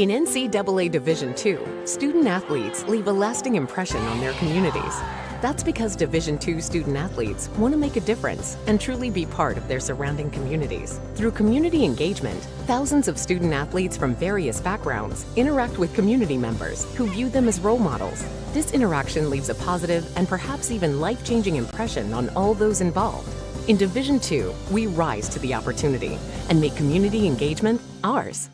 In NCAA Division II, student-athletes leave a lasting impression on their communities. That's because Division II student-athletes want to make a difference and truly be part of their surrounding communities. Through community engagement, thousands of student-athletes from various backgrounds interact with community members who view them as role models. This interaction leaves a positive and perhaps even life-changing impression on all those involved. In Division II, we rise to the opportunity and make community engagement ours.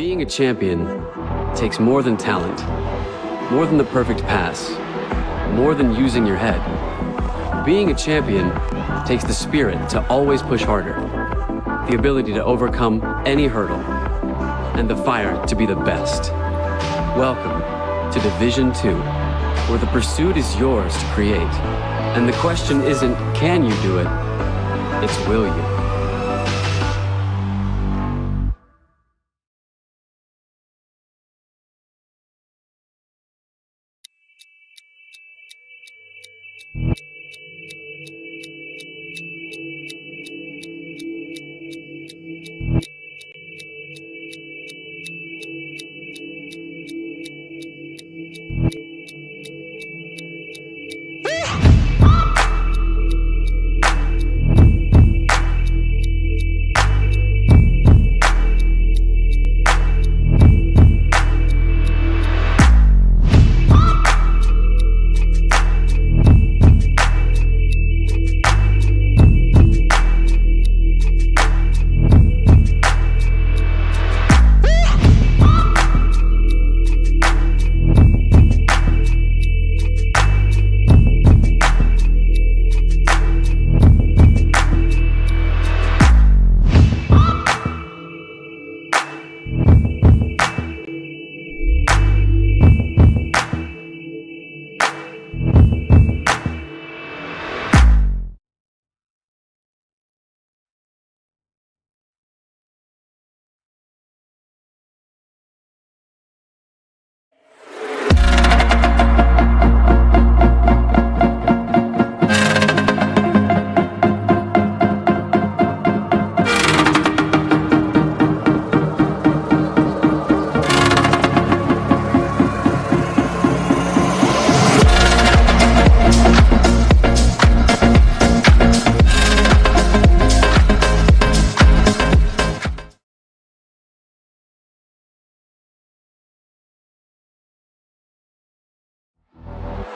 Being a champion takes more than talent, more than the perfect pass, more than using your head. Being a champion takes the spirit to always push harder, the ability to overcome any hurdle, and the fire to be the best. Welcome to Division II, where the pursuit is yours to create. And the question isn't, can you do it? It's, will you?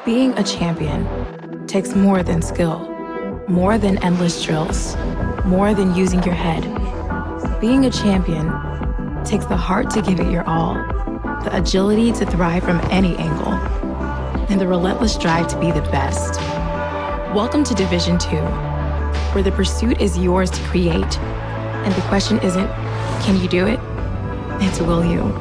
Being a champion takes more than skill, more than endless drills, more than using your head. Being a champion takes the heart to give it your all, the agility to thrive from any angle, and the relentless drive to be the best. Welcome to Division 2, where the pursuit is yours to create, and the question isn't, can you do it? It's will you?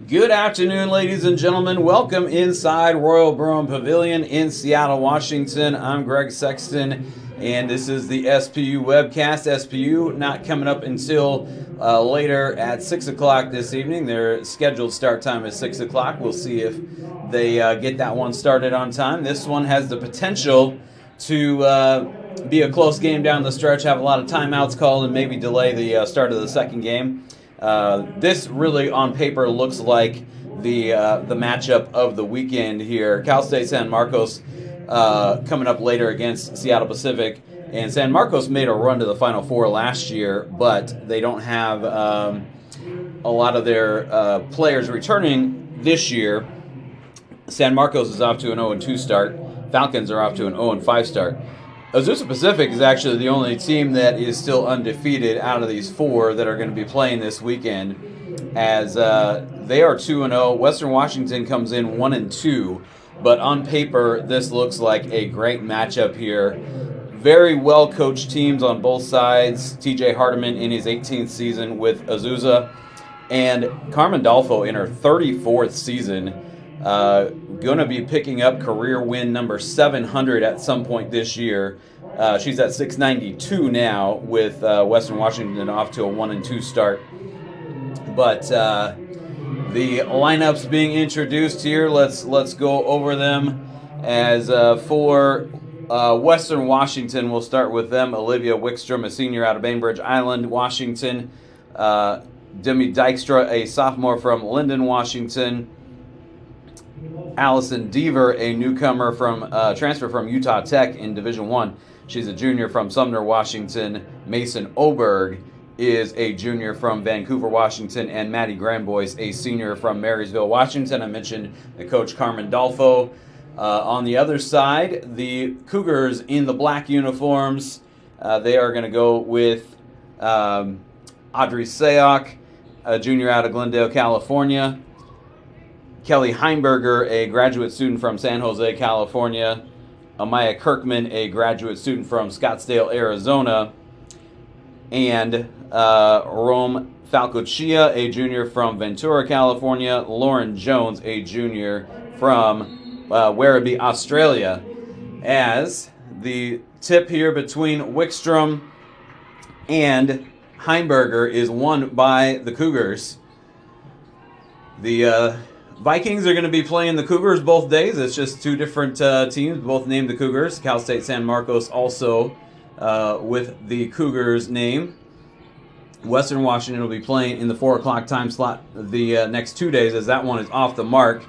Good afternoon, ladies and gentlemen. Welcome inside Royal Broome Pavilion in Seattle, Washington. I'm Greg Sexton, and this is the SPU webcast. SPU not coming up until later at 6 o'clock this evening. Their scheduled start time is 6 o'clock. We'll see if they get that one started on time. This one has the potential to be a close game down the stretch, have a lot of timeouts called, and maybe delay the start of the second game. This really, on paper, looks like the matchup of the weekend here. Cal State San Marcos coming up later against Seattle Pacific. And San Marcos made a run to the Final Four last year, but they don't have a lot of their players returning this year. San Marcos is off to an 0-2 start. Falcons are off to an 0-5 start. Azusa Pacific is actually the only team that is still undefeated out of these four that are going to be playing this weekend, as they are 2-0. Western Washington comes in 1-2, but on paper this looks like a great matchup here. Very well coached teams on both sides. TJ Hardiman in his 18th season with Azusa, and Carmen Dalfo in her 34th season. Going to be picking up career win number 700 at some point this year. She's at 692 now, with Western Washington off to a 1-2 start. But the lineups being introduced here, let's go over them. As for Western Washington, we'll start with them. Olivia Wickstrom, a senior out of Bainbridge Island, Washington. Demi Dykstra, a sophomore from Linden, Washington. Allison Deaver, a newcomer from transfer from Utah Tech in Division I. She's a junior from Sumner, Washington. Mason Oberg is a junior from Vancouver, Washington. And Maddie Granbois, a senior from Marysville, Washington. I mentioned the coach Carmen Dalfo. On the other side, the Cougars in the black uniforms. They are going to go with Audrey Sayok, a junior out of Glendale, California. Kelly Heimberger, a graduate student from San Jose, California. Amaya Kirkman, a graduate student from Scottsdale, Arizona. And Rome Falcochia, a junior from Ventura, California. Lauren Jones, a junior from Werribee, Australia. As the tip here between Wickstrom and Heimberger is won by the Cougars. The Vikings are going to be playing the Cougars both days. It's just two different teams, both named the Cougars. Cal State San Marcos also with the Cougars name. Western Washington will be playing in the 4 o'clock time slot the next 2 days, as that one is off the mark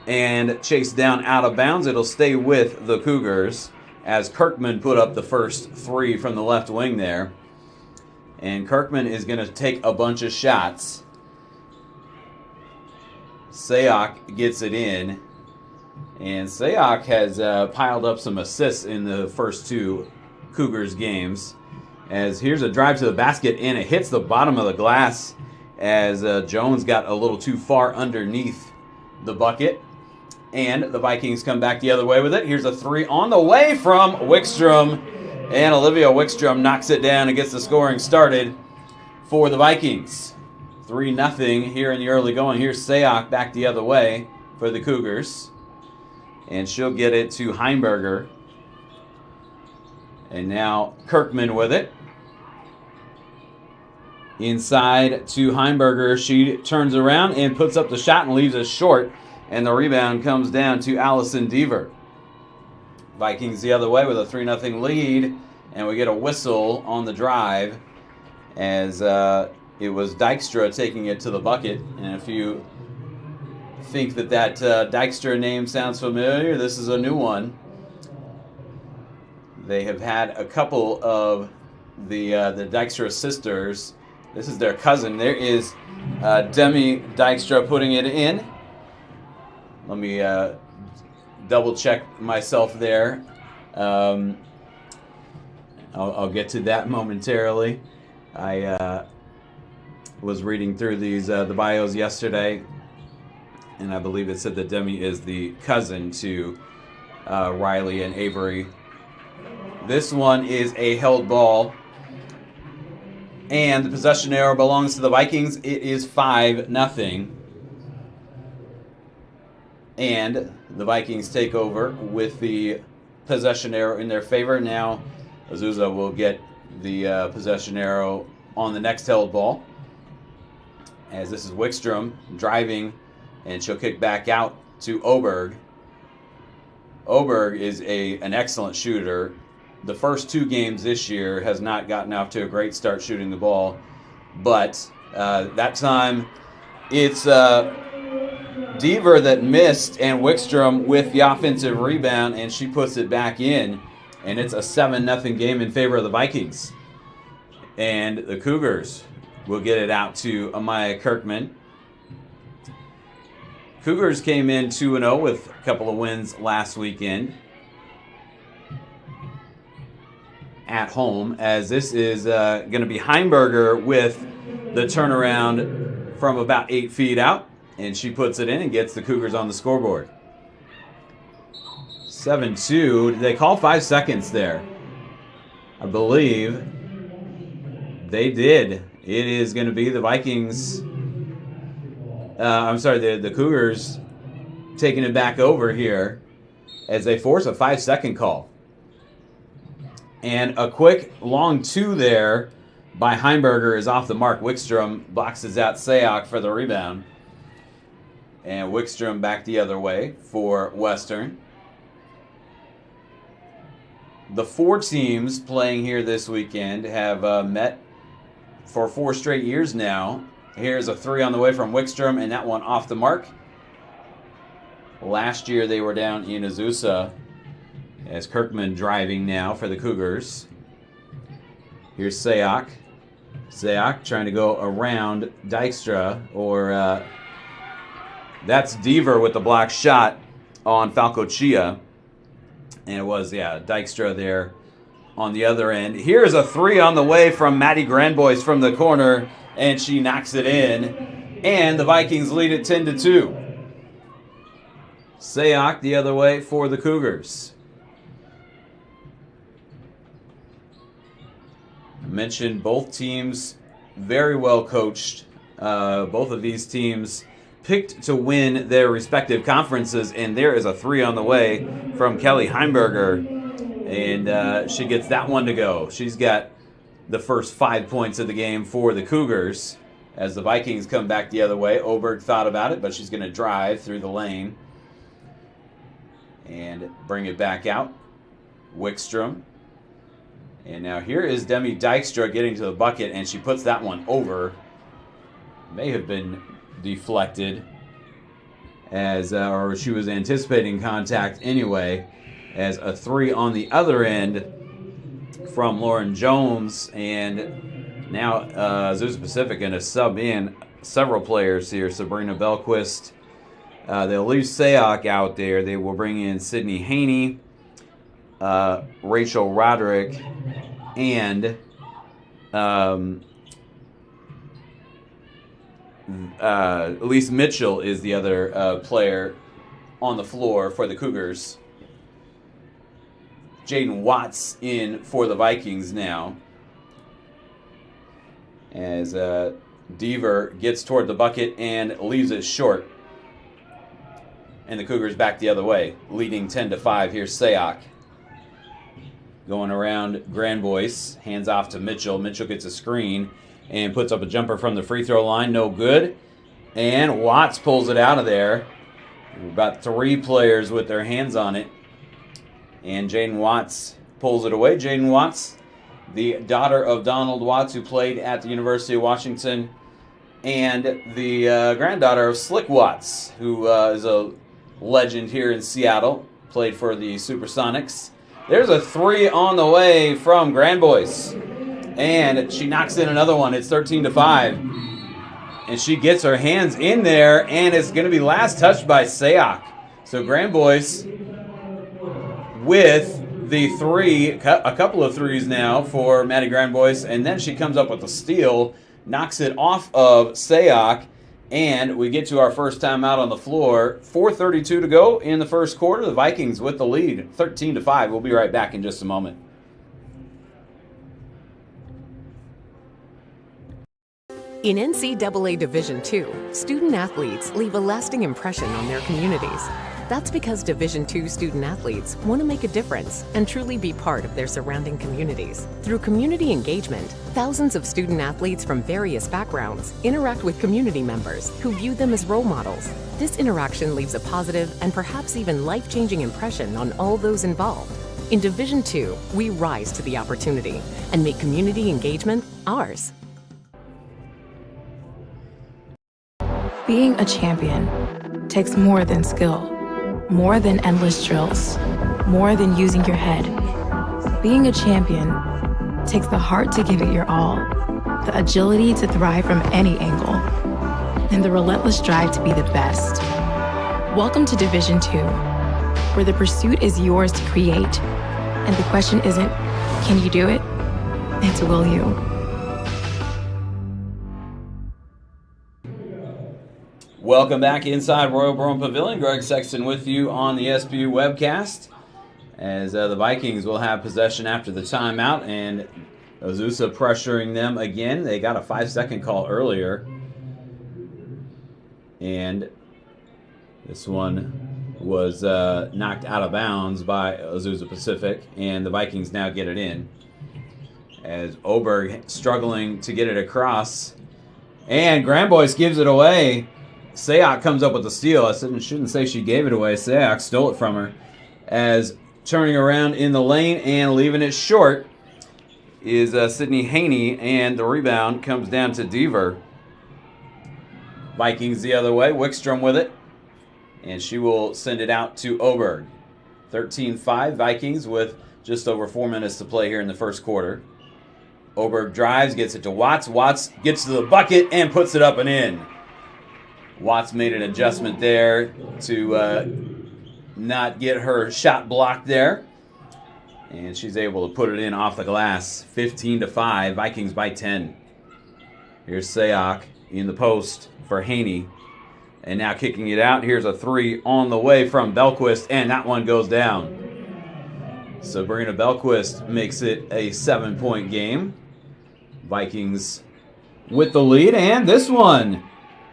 and chased down out of bounds. It'll stay with the Cougars as Kirkman put up the first 3 from the left wing there. And Kirkman is going to take a bunch of shots. Sayoc gets it in. And Sayoc has piled up some assists in the first 2 Cougars games. As here's a drive to the basket, and it hits the bottom of the glass as Jones got a little too far underneath the bucket. And the Vikings come back the other way with it. Here's a 3 on the way from Wickstrom. And Olivia Wickstrom knocks it down and gets the scoring started for the Vikings. 3-0 here in the early going. Here's Sayoc back the other way for the Cougars. And she'll get it to Heimberger. And now Kirkman with it. Inside to Heimberger. She turns around and puts up the shot and leaves it short. And the rebound comes down to Allison Deaver. Vikings the other way with a 3-0 lead. And we get a whistle on the drive as it was Dykstra taking it to the bucket. And if you think that Dykstra name sounds familiar, this is a new one. They have had a couple of the Dykstra sisters. This is their cousin. There is Demi Dykstra putting it in. Let me double check myself there. I'll get to that momentarily. I was reading through the bios yesterday, and I believe it said that Demi is the cousin to Riley and Avery. This one is a held ball, and the possession arrow belongs to the Vikings. It is 5-0. And the Vikings take over with the possession arrow in their favor. Now Azusa will get the possession arrow on the next held ball. As this is Wickstrom driving, and she'll kick back out to Oberg. Oberg is an excellent shooter. The first 2 games this year has not gotten off to a great start shooting the ball. But that time it's Deaver that missed, and Wickstrom with the offensive rebound, and she puts it back in. And it's a 7-0 game in favor of the Vikings. And the Cougars will get it out to Amaya Kirkman. Cougars came in 2-0 with a couple of wins last weekend at home, as this is going to be Heimberger with the turnaround from about 8 feet out. And she puts it in and gets the Cougars on the scoreboard. 7-2. Did they call 5 seconds there? I believe they did. It is going to be the Vikings. The Cougars taking it back over here as they force a 5-second call. And a quick long 2 there by Heimberger is off the mark. Wickstrom boxes out Sayoc for the rebound. And Wickstrom back the other way for Western. The 4 teams playing here this weekend have met for 4 straight years now. Here's a 3 on the way from Wickstrom, and that one off the mark. Last year they were down in Azusa, as Kirkman driving now for the Cougars. Here's Sayoc. Sayoc trying to go around Dykstra, or that's Deaver with the block shot on Falcochia. And it was, Dykstra there on the other end. Here's a 3 on the way from Maddie Grandboyce from the corner, and she knocks it in. And the Vikings lead it 10-2. Sayoc the other way for the Cougars. I mentioned both teams very well coached. Both of these teams picked to win their respective conferences, and there is a 3 on the way from Kelly Heimberger, and she gets that one to go. She's got the first 5 points of the game for the Cougars as the Vikings come back the other way. Oberg thought about it, but she's going to drive through the lane and bring it back out. Wickstrom. And now here is Demi Dykstra getting to the bucket, and she puts that one over. May have been deflected, as or she was anticipating contact anyway, as a 3 on the other end from Lauren Jones. And now Azusa Pacific going to sub in several players here. Sabrina Belquist. They'll leave Sayoc out there. They will bring in Sydney Haney, Rachel Roderick, and Elise Mitchell is the other player on the floor for the Cougars. Jaden Watts in for the Vikings now, as Deaver gets toward the bucket and leaves it short. And the Cougars back the other way, leading 10-5. Here's Sayoc. Going around Granboyce, hands off to Mitchell. Mitchell gets a screen and puts up a jumper from the free throw line. No good. And Watts pulls it out of there. About 3 players with their hands on it. And Jaden Watts pulls it away. Jaden Watts, the daughter of Donald Watts, who played at the University of Washington, and the granddaughter of Slick Watts, who is a legend here in Seattle, played for the Supersonics. There's a 3 on the way from Granboyce, and she knocks in another one. It's 13-5, and she gets her hands in there, and it's going to be last touched by Sayoc. So Granboyce with the 3, a couple of 3s now for Maddie Granboyce, and then she comes up with a steal, knocks it off of Sayoc, and we get to our first time out on the floor. 4:32 to go in the first quarter. The Vikings with the lead, 13-5. We'll be right back in just a moment. In NCAA Division II, student athletes leave a lasting impression on their communities. That's because Division II student athletes want to make a difference and truly be part of their surrounding communities. Through community engagement, thousands of student athletes from various backgrounds interact with community members who view them as role models. This interaction leaves a positive and perhaps even life-changing impression on all those involved. In Division II, we rise to the opportunity and make community engagement ours. Being a champion takes more than skill, more than endless drills, more than using your head. Being a champion takes the heart to give it your all, the agility to thrive from any angle, and the relentless drive to be the best. Welcome to Division II, where the pursuit is yours to create, and the question isn't, can you do it? It's, will you? Welcome back inside Royal Broome Pavilion. Greg Sexton with you on the SPU webcast, as the Vikings will have possession after the timeout, and Azusa pressuring them again. They got a 5-second call earlier, and this one was knocked out of bounds by Azusa Pacific, and the Vikings now get it in, as Oberg struggling to get it across, and Granboyce gives it away. Sayoc comes up with the steal. I shouldn't say she gave it away. Sayoc stole it from her, as turning around in the lane and leaving it short is Sydney Haney, and the rebound comes down to Deaver. Vikings the other way. Wickstrom with it, and she will send it out to Oberg. 13-5 Vikings with just over 4 minutes to play here in the first quarter. Oberg drives, gets it to Watts. Watts gets to the bucket and puts it up and in. Watts made an adjustment there to not get her shot blocked there, and she's able to put it in off the glass. 15-5, Vikings by 10. Here's Sayoc in the post for Haney. And now kicking it out. Here's a 3 on the way from Belquist, and that one goes down. Sabrina Belquist makes it a 7-point game. Vikings with the lead, and this one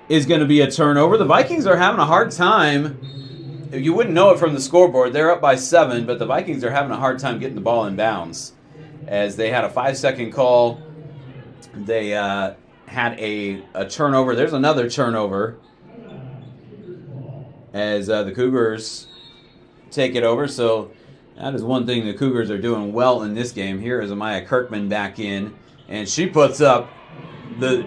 is going to be a turnover. The Vikings are having a hard time. You wouldn't know it from the scoreboard. They're up by 7, but the Vikings are having a hard time getting the ball in bounds. As they had a 5-second call, they had a turnover. There's another turnover as the Cougars take it over. So that is one thing the Cougars are doing well in this game. Here is Amaya Kirkman back in, and she puts up the,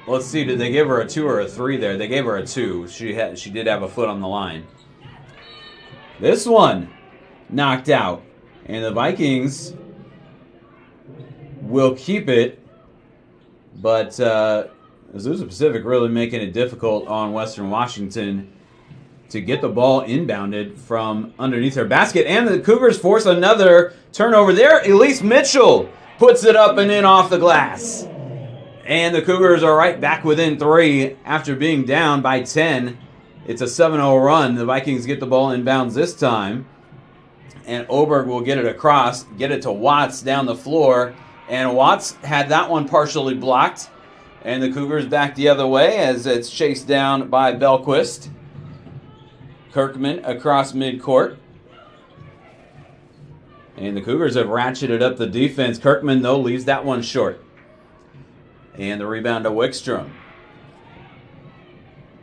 let's see, did they give her a 2 or a 3 there? They gave her a 2. She did have a foot on the line. This one knocked out, and the Vikings will keep it, but Azusa Pacific really making it difficult on Western Washington to get the ball inbounded from underneath their basket. And the Cougars force another turnover there. Elise Mitchell puts it up and in off the glass. And the Cougars are right back within 3 after being down by 10. It's a 7-0 run. The Vikings get the ball inbounds this time. And Oberg will get it across, get it to Watts down the floor. And Watts had that one partially blocked. And the Cougars back the other way as it's chased down by Belquist. Kirkman across midcourt. And the Cougars have ratcheted up the defense. Kirkman, though, leaves that one short. And the rebound to Wickstrom.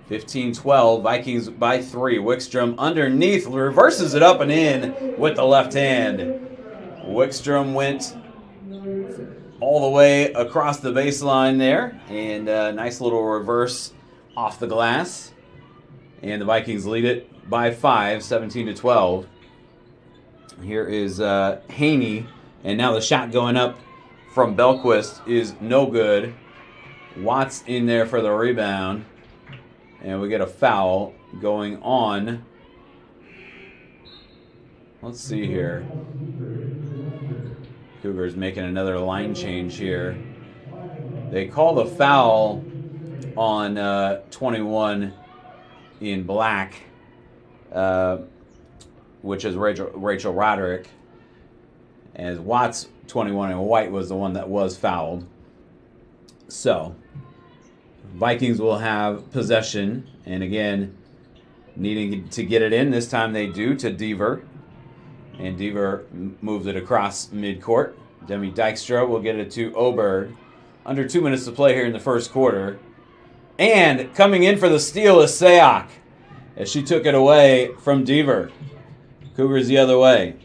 15-12, Vikings by 3. Wickstrom underneath, reverses it up and in with the left hand. Wickstrom went all the way across the baseline there. And a nice little reverse off the glass. And the Vikings lead it by 5, 17-12. Here is Haney, and now the shot going up from Belquist is no good. Watts in there for the rebound, and we get a foul going on. Let's see here. Cougars making another line change here. They call the foul on 21 in black, which is Rachel Roderick, as Watts 21 in white was the one that was fouled. So Vikings will have possession, and again needing to get it in. This time they do to Deaver, and Deaver moves it across midcourt. Demi Dykstra will get it to Oberg. Under 2 minutes to play here in the first quarter. And coming in for the steal is Sayoc, as she took it away from Deaver. Cougars the other way.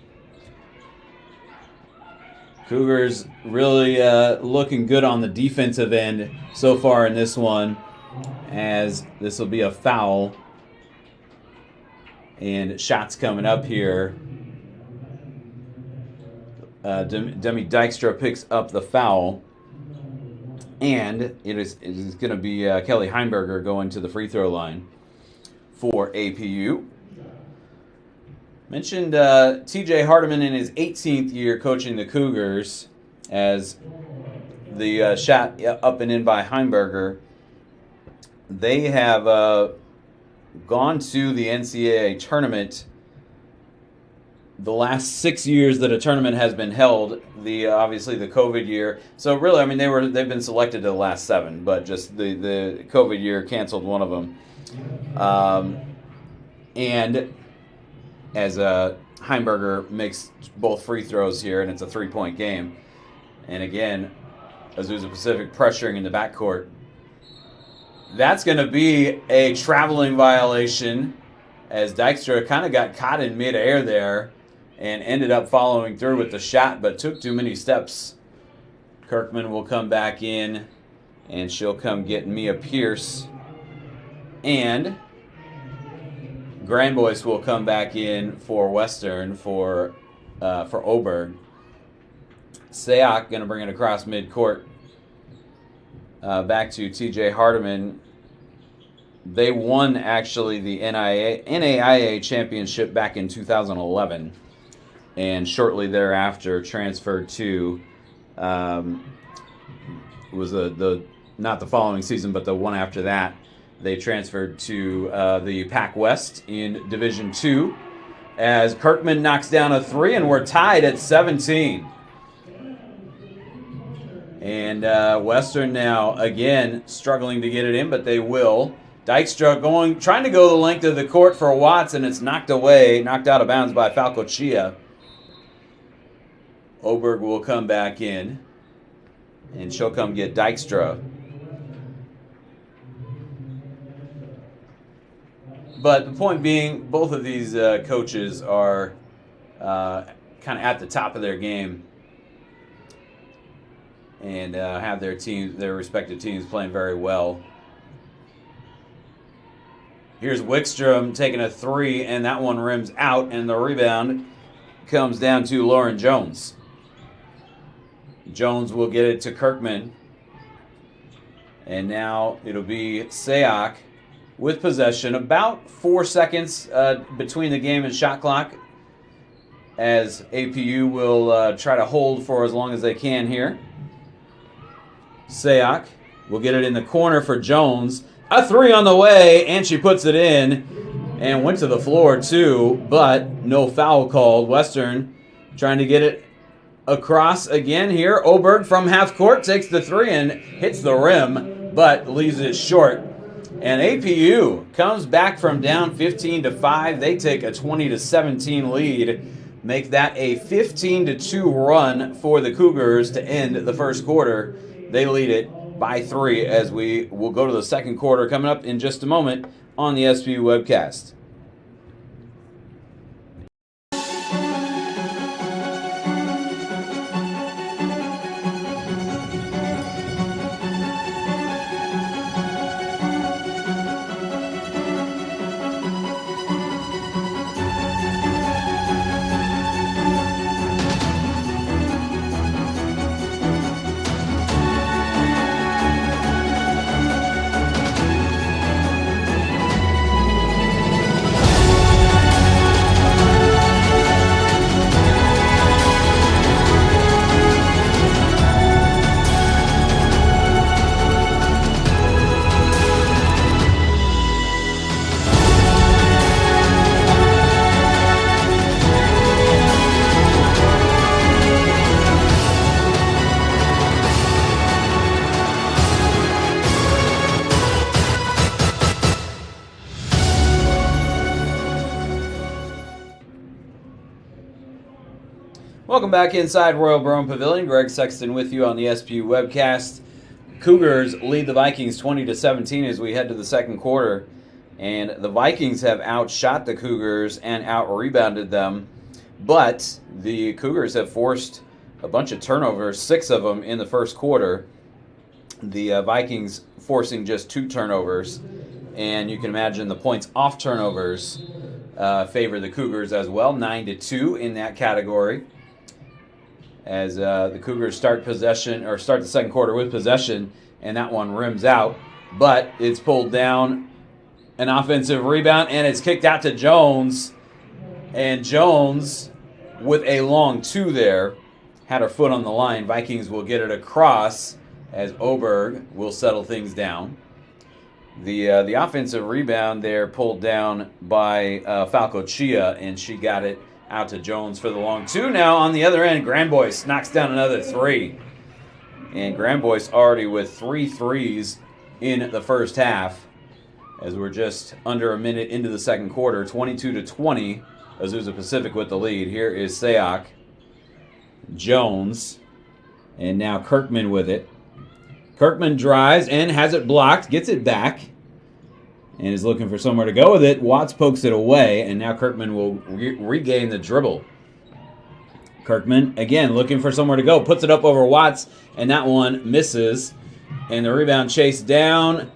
Cougars really looking good on the defensive end so far in this one, as this will be a foul. And shots coming up here. Demi Dykstra picks up the foul. And it is going to be Kelly Heimberger going to the free throw line for APU. Mentioned TJ Hardiman in his 18th year coaching the Cougars, as the shot up and in by Heimberger. They have gone to the NCAA tournament the last 6 years that a tournament has been held. Obviously the COVID year. So really, I mean, they've been selected to the last 7, but just the COVID year canceled one of them. And as Heimberger makes both free throws here, and it's a 3-point game. And again, Azusa Pacific pressuring in the backcourt. That's going to be a traveling violation, as Dykstra kind of got caught in midair there and ended up following through with the shot, but took too many steps. Kirkman will come back in, and she'll come get Mia Pierce. And Granbois will come back in for Western for Oberg. Sayoc going to bring it across midcourt back to TJ Hardiman. They won actually the NAIA championship back in 2011, and shortly thereafter transferred to was the not the following season, but the one after that, They transferred to the Pac West in Division II as Kirkman knocks down a three, and we're tied at 17. And Western now, again, struggling to get it in, but they will. Dykstra trying to go the length of the court for Watts, and it's knocked out of bounds by Falco Chia. Oberg will come back in, and she'll come get Dykstra. But the point being, both of these coaches are kind of at the top of their game and have their respective teams playing very well. Here's Wickstrom taking a three, and that one rims out, and the rebound comes down to Lauren Jones. Jones will get it to Kirkman. And now it'll be Sayak with possession. About 4 seconds between the game and shot clock, as APU will try to hold for as long as they can here. Sayak will get it in the corner for Jones. A three on the way, and she puts it in and went to the floor too, but no foul called. Western trying to get it across again here. Oberg from half court takes the three and hits the rim, but leaves it short. And APU comes back from down 15-5. They take a 20-17 lead, make that a 15-2 run for the Cougars to end the first quarter. They lead it by 3 as we will go to the second quarter coming up in just a moment on the SPU webcast. Welcome back inside Royal Brome Pavilion. Greg Sexton with you on the SPU webcast. Cougars lead the Vikings 20-17 as we head to the second quarter. And the Vikings have outshot the Cougars and out-rebounded them. But the Cougars have forced a bunch of turnovers, 6 of them in the first quarter. The Vikings forcing just 2 turnovers. And you can imagine the points off turnovers favor the Cougars as well, 9-2 in that category. As the Cougars start the second quarter with possession, and that one rims out. But it's pulled down, an offensive rebound, and it's kicked out to Jones. And Jones, with a long 2 there, had her foot on the line. Vikings will get it across as Oberg will settle things down. The offensive rebound there pulled down by Falco Chia, and she got it out to Jones for the long 2. Now on the other end, Granboyce knocks down another 3. And Granboyce already with 3 threes in the first half as we're just under a minute into the second quarter. 22-20, Azusa Pacific with the lead. Here is Sayak, Jones, and now Kirkman with it. Kirkman drives and has it blocked, gets it back, and is looking for somewhere to go with it. Watts pokes it away, and now Kirkman will regain the dribble. Kirkman, again, looking for somewhere to go. Puts it up over Watts, and that one misses. And the rebound chased down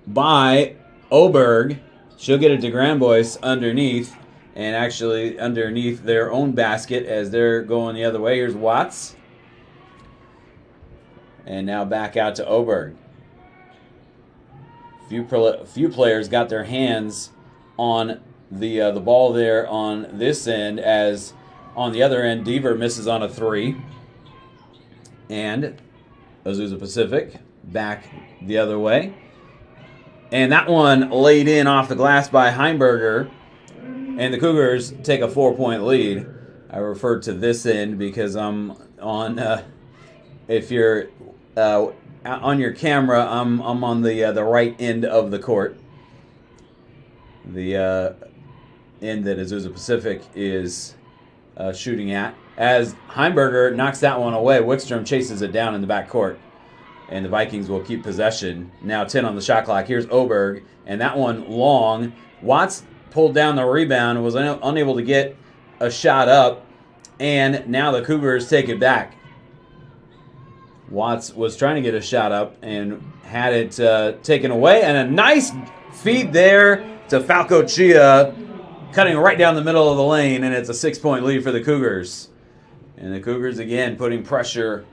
by Oberg. She'll get it to Granboyce underneath, and actually underneath their own basket as they're going the other way. Here's Watts. And now back out to Oberg. Few players got their hands on the ball there on this end, as on the other end, Deaver misses on a 3. And Azusa Pacific back the other way. And that one laid in off the glass by Heimberger. And the Cougars take a 4-point lead. I referred to this end because I'm on, if you're on your camera, I'm on the right end of the court. The end that Azusa Pacific is shooting at. As Heimberger knocks that one away, Wickstrom chases it down in the back court. And the Vikings will keep possession. Now 10 on the shot clock. Here's Oberg. And that one long. Watts pulled down the rebound, was unable to get a shot up. And now the Cougars take it back. Watts was trying to get a shot up and had it taken away. And a nice feed there to Falco Chia, cutting right down the middle of the lane. And it's a 6-point lead for the Cougars. And the Cougars, again, putting pressure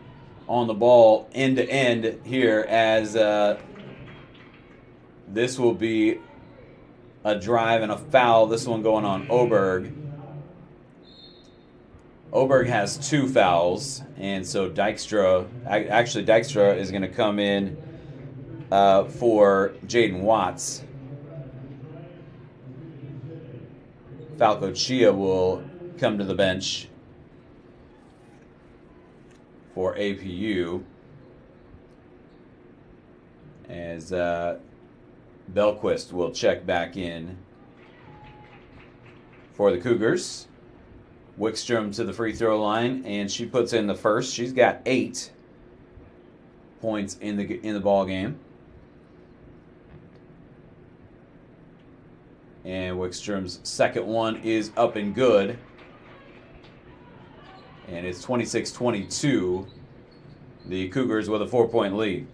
on the ball end to end here as this will be a drive and a foul. This one going on Oberg. Oberg has 2 fouls, and so Dykstra is going to come in for Jaden Watts. Falco Chia will come to the bench for APU as Belquist will check back in for the Cougars. Wickstrom to the free throw line, and she puts in the first. She's got 8 points in the ball game. And Wickstrom's second one is up and good. And it's 26-22. The Cougars with a 4-point lead.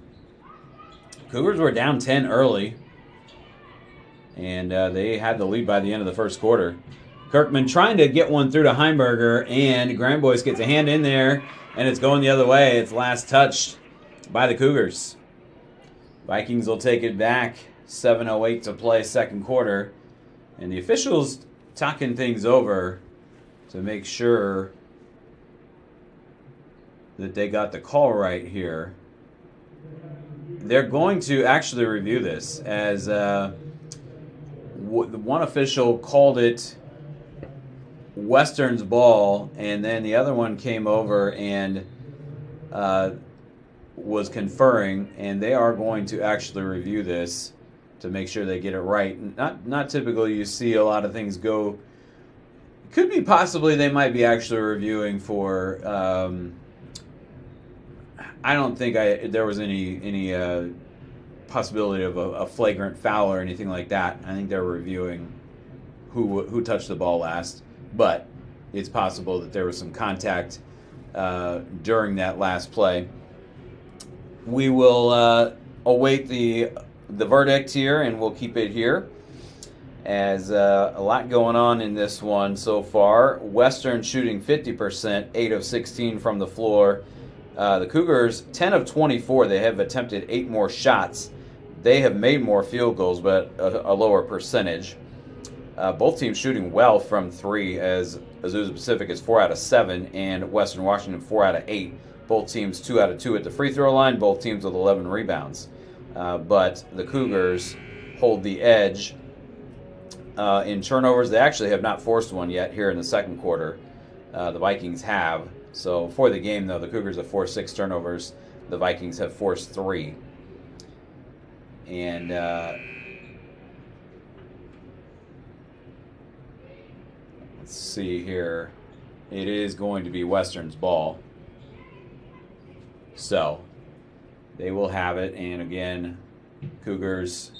Cougars were down 10 early. And they had the lead by the end of the first quarter. Kirkman trying to get one through to Heimberger. And Grand Boys gets a hand in there. And it's going the other way. It's last touched by the Cougars. Vikings will take it back. 7:08 to play second quarter. And the officials talking things over to make sure that they got the call right here. They're going to actually review this as one official called it Western's ball, and then the other one came over and was conferring, and they are going to actually review this to make sure they get it right. Not typically you see a lot of things go. Could be possibly they might be actually reviewing for. I don't think there was any possibility of a flagrant foul or anything like that. I think they're reviewing who touched the ball last, but it's possible that there was some contact during that last play. We will await the verdict here, and we'll keep it here. As a lot going on in this one so far. Western shooting 50%, 8 of 16 from the floor. The Cougars, 10 of 24. They have attempted 8 more shots. They have made more field goals, but a lower percentage. Both teams shooting well from 3, as Azusa Pacific is 4 out of 7, and Western Washington 4 out of 8. Both teams 2 out of 2 at the free throw line. Both teams with 11 rebounds. But the Cougars hold the edge in turnovers. They actually have not forced one yet here in the second quarter. The Vikings have. So for the game, though, the Cougars have forced 6 turnovers. The Vikings have forced 3. And let's see here. It is going to be Western's ball. So they will have it. And again, Cougars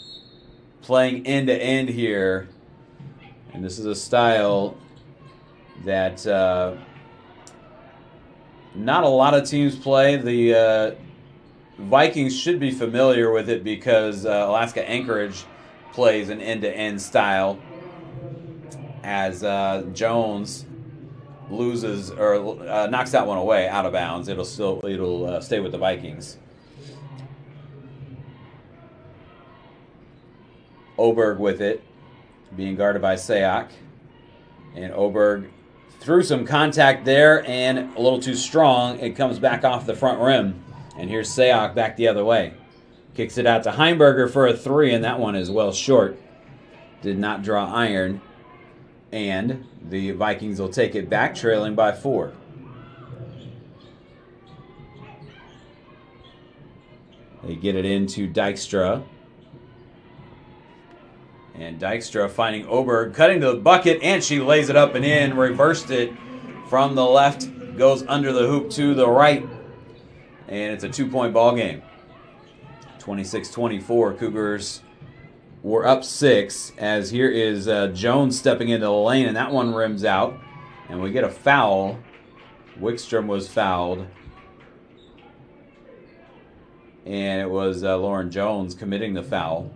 playing end to end here. And this is a style that not a lot of teams play. The Vikings should be familiar with it because Alaska Anchorage plays an end-to-end style as Jones loses or knocks that one away out of bounds. It'll stay with the Vikings. Oberg with it, being guarded by Sayak. And Oberg threw some contact there and a little too strong. It comes back off the front rim. And here's Sayak back the other way. Kicks it out to Heimberger for a 3, and that one is well short. Did not draw iron. And the Vikings will take it back, trailing by 4. They get it into Dykstra. And Dykstra finding Oberg, cutting to the bucket, and she lays it up and in. Reversed it from the left, goes under the hoop to the right. And it's a 2-point ball game. 26-24, Cougars were up 6, as here is Jones stepping into the lane, and that one rims out. And we get a foul. Wickstrom was fouled. And it was Lauren Jones committing the foul.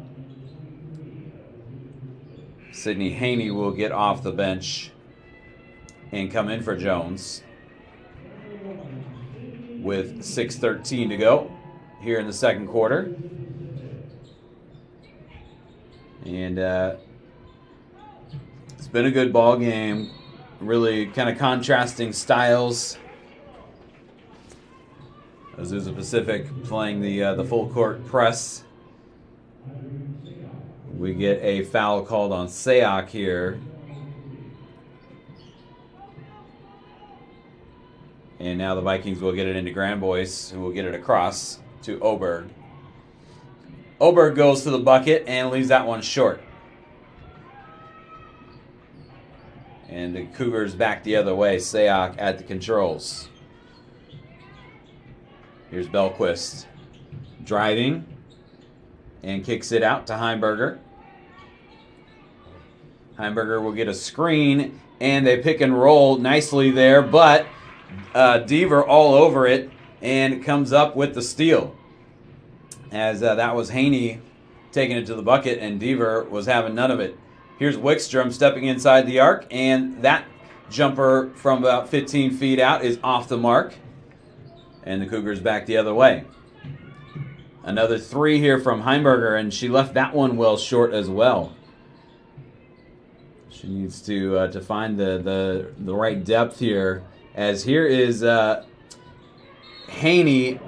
Sydney Haney will get off the bench and come in for Jones with 6:13 to go here in the second quarter. And it's been a good ball game. Really kind of contrasting styles. Azusa Pacific playing the full court press. We get a foul called on Sayoc here. And now the Vikings will get it into Grandboyce, who will get it across to Oberg. Oberg goes to the bucket and leaves that one short. And the Cougars back the other way. Sayoc at the controls. Here's Belquist driving and kicks it out to Heimberger. Heimberger will get a screen, and they pick and roll nicely there, but Deaver all over it and comes up with the steal. As that was Haney taking it to the bucket, and Deaver was having none of it. Here's Wickstrom stepping inside the arc, and that jumper from about 15 feet out is off the mark. And the Cougars back the other way. Another 3 here from Heimberger, and she left that one well short as well. She needs to find the right depth here. As here is Haney,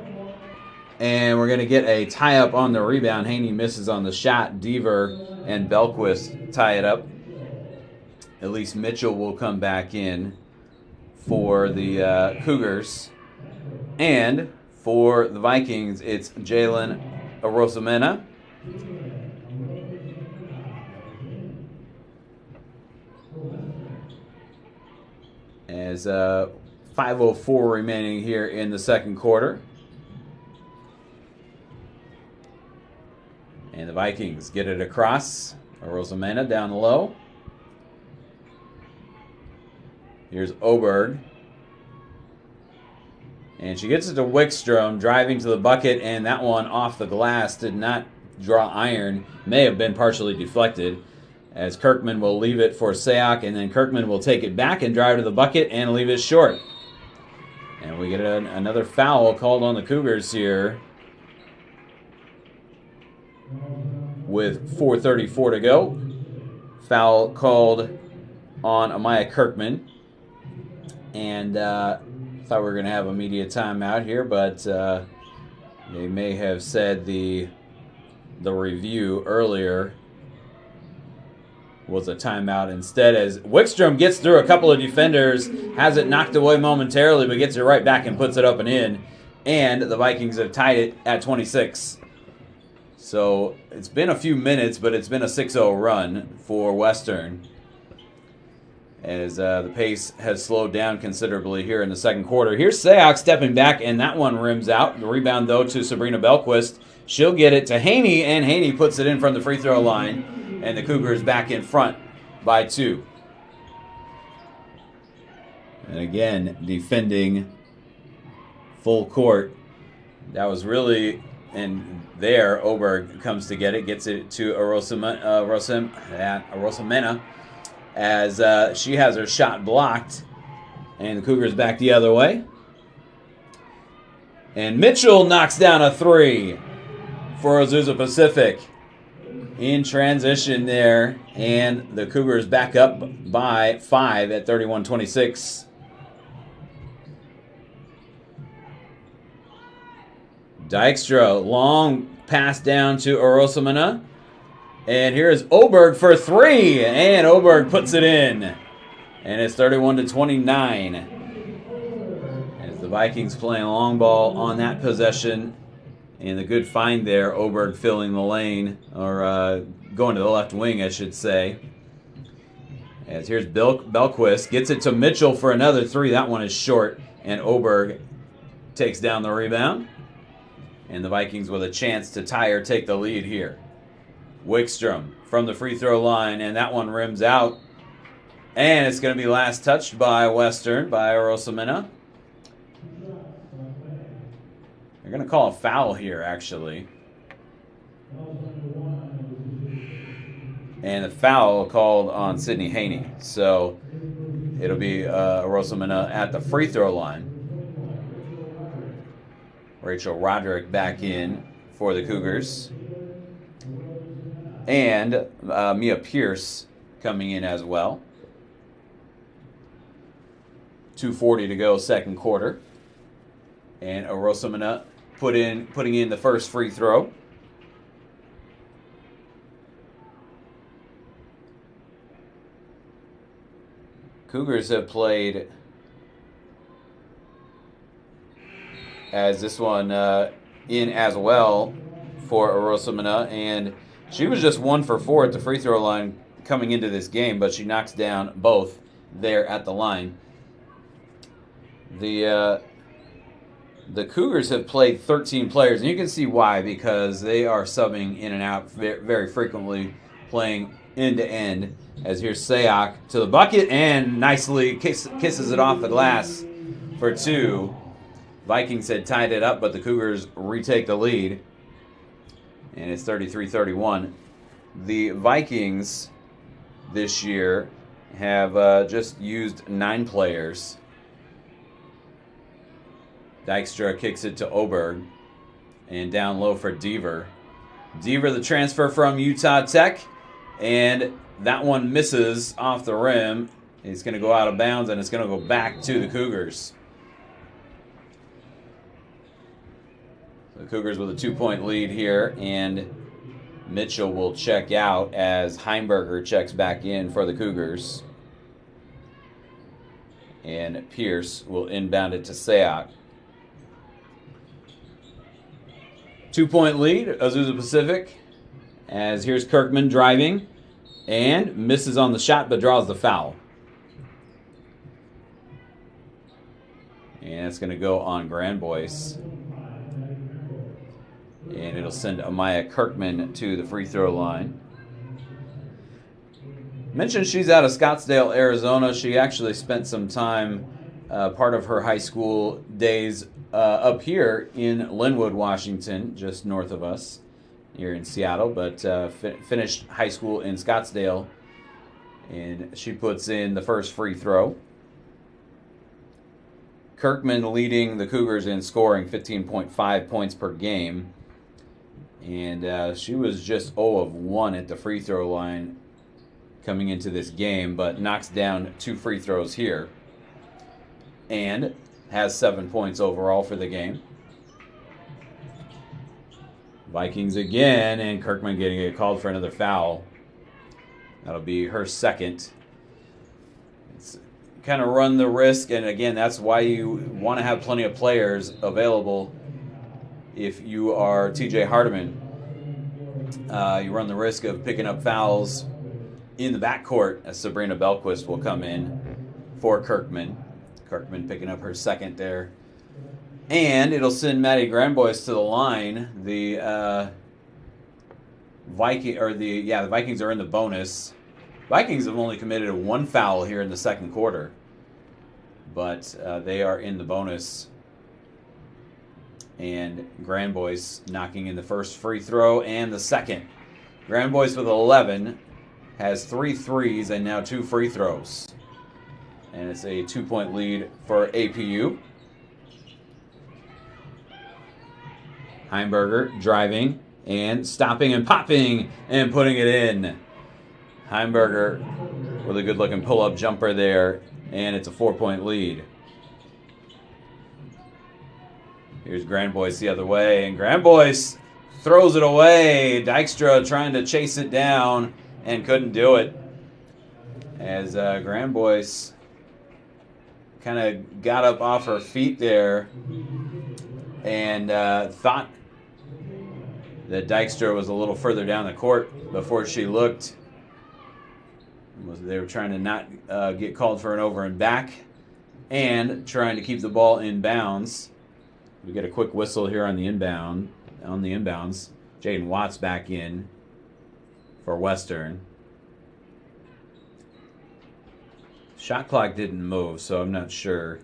and we're going to get a tie-up on the rebound. Haney misses on the shot. Deaver and Belquist tie it up. Elise Mitchell will come back in for the Cougars. And for the Vikings, it's Jalen Arosamena. As 5:04 remaining here in the second quarter. And the Vikings get it across. Arosamena down low. Here's Oberg. And she gets it to Wickstrom, driving to the bucket, and that one off the glass did not draw iron. May have been partially deflected, as Kirkman will leave it for Sayoc, and then Kirkman will take it back and drive to the bucket and leave it short. And we get another foul called on the Cougars here with 4:34 to go. Foul called on Amaya Kirkman. And thought we were going to have a media timeout here, but they may have said the review earlier was a timeout instead, as Wickstrom gets through a couple of defenders, has it knocked away momentarily, but gets it right back and puts it up and in. And the Vikings have tied it at 26. So it's been a few minutes, but it's been a 6-0 run for Western, as the pace has slowed down considerably here in the second quarter. Here's Sayoc stepping back, and that one rims out. The rebound, though, to Sabrina Belquist. She'll get it to Haney, and Haney puts it in from the free throw line, and the Cougars back in front by 2. And again, defending full court. That was really, and there, Oberg comes to get it, gets it to Arosamena, as she has her shot blocked, and the Cougars back the other way. And Mitchell knocks down a 3 for Azusa Pacific in transition there, and the Cougars back up by 5 at 31-26. Dykstra, long pass down to Orosamana. And here's Oberg for three. And Oberg puts it in. And it's 31-29. As the Vikings playing long ball on that possession. And the good find there, Oberg filling the lane, or going to the left wing, I should say. As here's Belquist, gets it to Mitchell for another three. That one is short, and Oberg takes down the rebound. And the Vikings with a chance to tie or take the lead here. Wickstrom from the free throw line, and that one rims out. And it's going to be last touched by Western, by Orosamena. They're going to call a foul here, actually. And the foul called on Sydney Haney. So it'll be Orosamena at the free throw line. Rachel Roderick back in for the Cougars. And Mia Pierce coming in as well. 2:40 to go, second quarter. And Orosamena putting in the first free throw. Cougars have played as this one in as well for Orosamena, and she was just 1 for 4 at the free throw line coming into this game, but she knocks down both there at the line. The Cougars have played 13 players, and you can see why, because they are subbing in and out very frequently, playing end to end. As here's Sayak to the bucket and nicely kisses it off the glass for two. Vikings had tied it up, but the Cougars retake the lead, and it's 33-31. The Vikings this year have just used 9 players. Dykstra kicks it to Oberg, and down low for Deaver. Deaver, the transfer from Utah Tech, and that one misses off the rim. It's going to go out of bounds, and it's going to go back to the Cougars. The Cougars with a 2-point lead here, and Mitchell will check out as Heimberger checks back in for the Cougars. And Pierce will inbound it to Sayak. 2-point lead, Azusa Pacific, as here's Kirkman driving and misses on the shot but draws the foul. And it's going to go on Granbois. And it'll send Amaya Kirkman to the free throw line. Mentioned she's out of Scottsdale, Arizona. She actually spent some time, part of her high school days, up here in Linwood, Washington, just north of us, here in Seattle, but finished high school in Scottsdale, and she puts in the first free throw. Kirkman leading the Cougars in scoring, 15.5 points per game, and she was just 0 of 1 at the free throw line coming into this game, but knocks down 2 free throws here, and has 7 points overall for the game. Vikings again, and Kirkman getting called for another foul. That'll be her second. It's kind of run the risk, and again, that's why you want to have plenty of players available if you are TJ Hardiman. You run the risk of picking up fouls in the backcourt as Sabrina Belquist will come in for Kirkman. Kirkman picking up her second there. And it'll send Maddie Granbois to the line. The Vikings are in the bonus. Vikings have only committed 1 foul here in the second quarter, but they are in the bonus. And Granbois knocking in the first free throw and the second. Granbois with 11 has 3 threes and now 2 free throws. And it's a 2-point lead for APU. Heimberger driving and stopping and popping and putting it in. Heimberger with a good-looking pull-up jumper there, and it's a 4-point lead. Here's Granbois the other way, and Granbois throws it away. Dykstra trying to chase it down and couldn't do it. As Grand Boyce kind of got up off her feet there and thought that Dykstra was a little further down the court before she looked. They were trying to not get called for an over and back and trying to keep the ball in bounds. We get a quick whistle here on the inbounds. Jaden Watts back in for Western. Shot clock didn't move, so I'm not sure.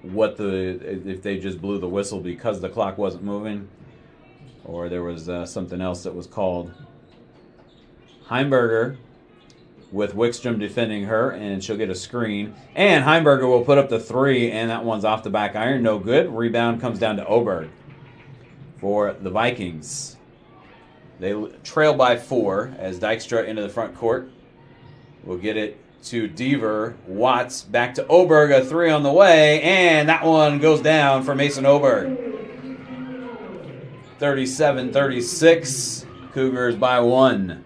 If they just blew the whistle because the clock wasn't moving, or there was something else that was called. Heimberger with Wickstrom defending her, and she'll get a screen. And Heimberger will put up the three, and that one's off the back iron. No good. Rebound comes down to Oberg for the Vikings. They trail by 4 as Dykstra into the front court. We'll get it to Deaver. Watts back to Oberg. A three on the way, and that one goes down for Mason Oberg. 37-36. Cougars by 1.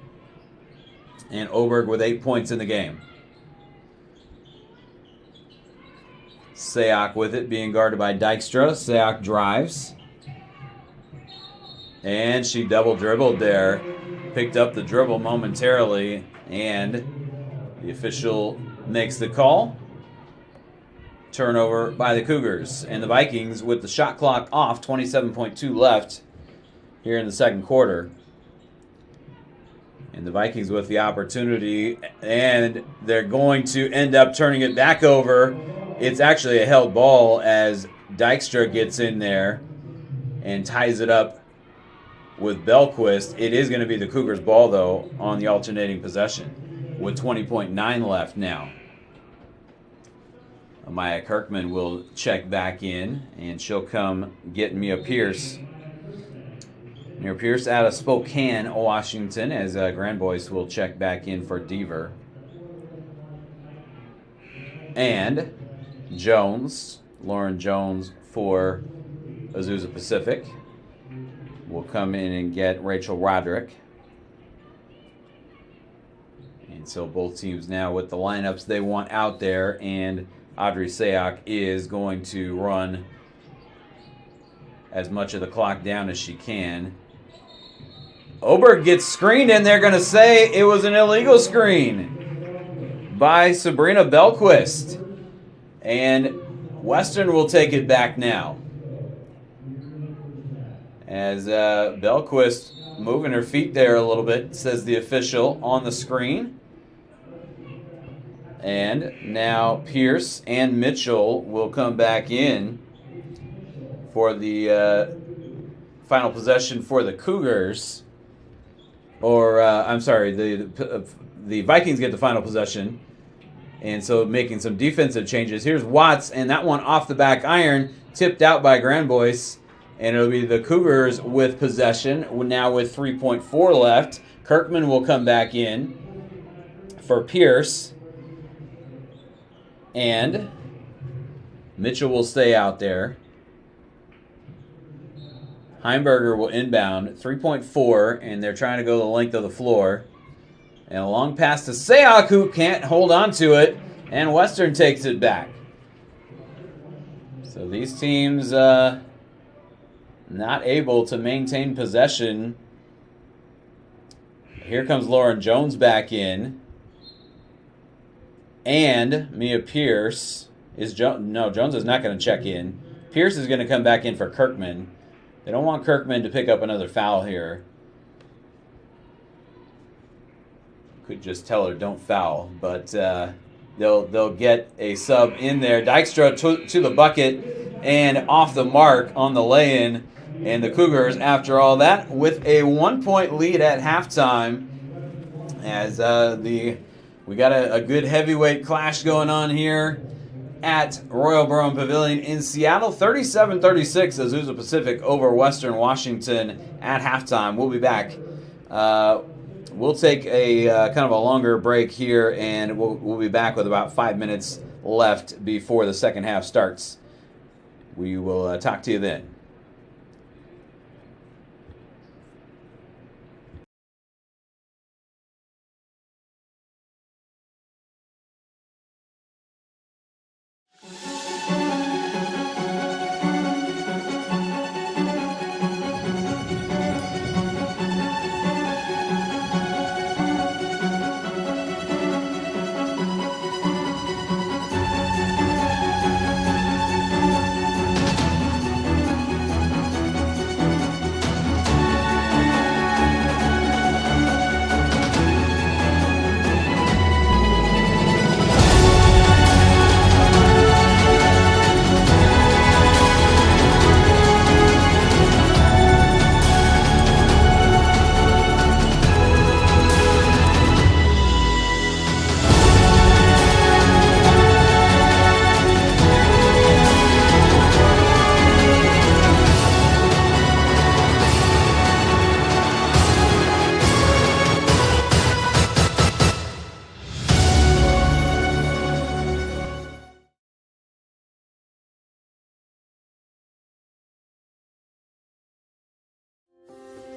And Oberg with 8 points in the game. Sayoc with it, being guarded by Dykstra. Sayoc drives. And she double dribbled there. Picked up the dribble momentarily. And the official makes the call. Turnover by the Cougars. And the Vikings with the shot clock off. 27.2 left here in the second quarter. And the Vikings with the opportunity. And they're going to end up turning it back over. It's actually a held ball as Dykstra gets in there and ties it up with Belquist. It is going to be the Cougars' ball, though, on the alternating possession with 20.9 left now. Amaya Kirkman will check back in, and she'll come get Mia Pierce. Mia Pierce out of Spokane, Washington, as Grand Boyce will check back in for Deaver. And Jones, Lauren Jones for Azusa Pacific, will come in and get Rachel Roderick. And so both teams now with the lineups they want out there, and Audrey Sayoc is going to run as much of the clock down as she can. Oberg gets screened, and they're going to say it was an illegal screen by Sabrina Belquist. And Western will take it back now. As Belquist moving her feet there a little bit, says the official on the screen. And now Pierce and Mitchell will come back in for the final possession for the Cougars. Or, I'm sorry, the Vikings get the final possession. And so making some defensive changes. Here's Watts, and that one off the back iron, tipped out by Grand Boyce. And it'll be the Cougars with possession, now with 3.4 left. Kirkman will come back in for Pierce. And Mitchell will stay out there. Heimberger will inbound, 3.4, and they're trying to go the length of the floor. And a long pass to Sayoc, who can't hold on to it, and Western takes it back. So these teams not able to maintain possession. Here comes Lauren Jones back in. And Mia Pierce is Jones is not going to check in. Pierce is going to come back in for Kirkman. They don't want Kirkman to pick up another foul here. Could just tell her don't foul, but they'll get a sub in there. Dykstra to the bucket and off the mark on the lay-in. And the Cougars, after all that, with a 1-point lead at halftime, as we got a good heavyweight clash going on here at Royal Brown Pavilion in Seattle. 37-36, Azusa Pacific over Western Washington at halftime. We'll be back. We'll take a kind of a longer break here, and we'll be back with about 5 minutes left before the second half starts. We will talk to you then.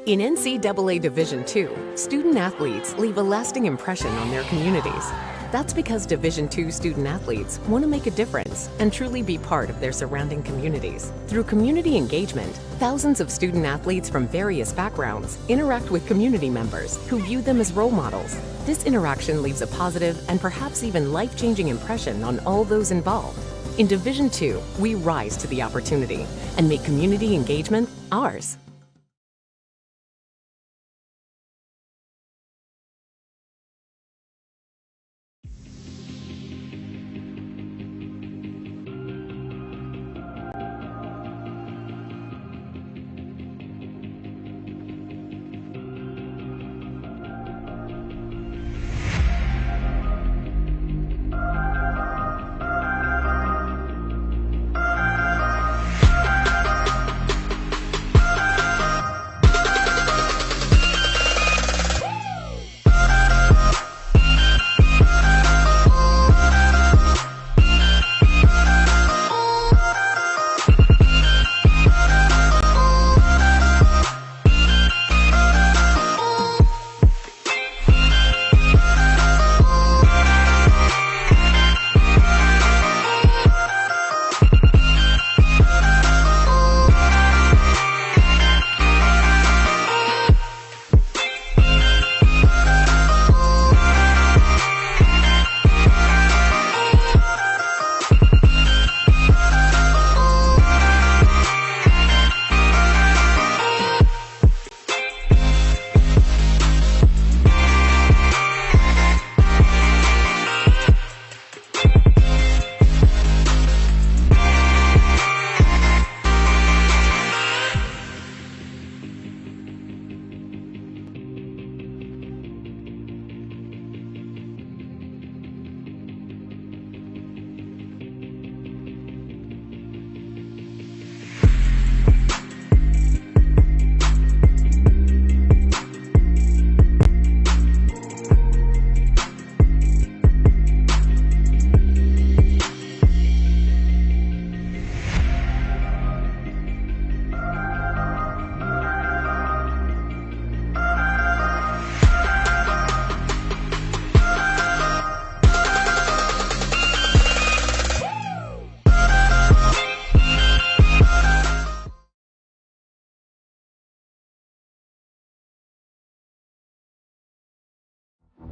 In NCAA Division II, student athletes leave a lasting impression on their communities. That's because Division II student athletes want to make a difference and truly be part of their surrounding communities. Through community engagement, thousands of student athletes from various backgrounds interact with community members who view them as role models. This interaction leaves a positive and perhaps even life-changing impression on all those involved. In Division II, we rise to the opportunity and make community engagement ours.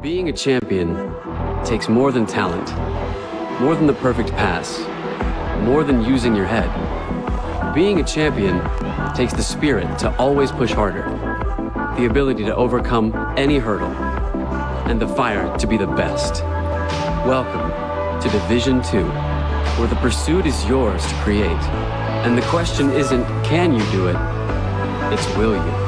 Being a champion takes more than talent, more than the perfect pass, more than using your head. Being a champion takes the spirit to always push harder, the ability to overcome any hurdle, and the fire to be the best. Welcome to Division II, where the pursuit is yours to create. And the question isn't, can you do it? It's, will you?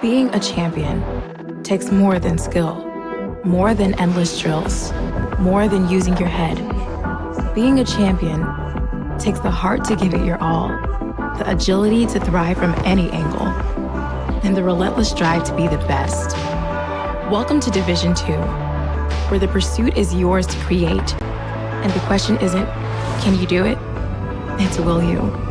Being a champion takes more than skill, more than endless drills, more than using your head. Being a champion takes the heart to give it your all, the agility to thrive from any angle, and the relentless drive to be the best. Welcome to Division 2, where the pursuit is yours to create, and the question isn't, can you do it? It's will you?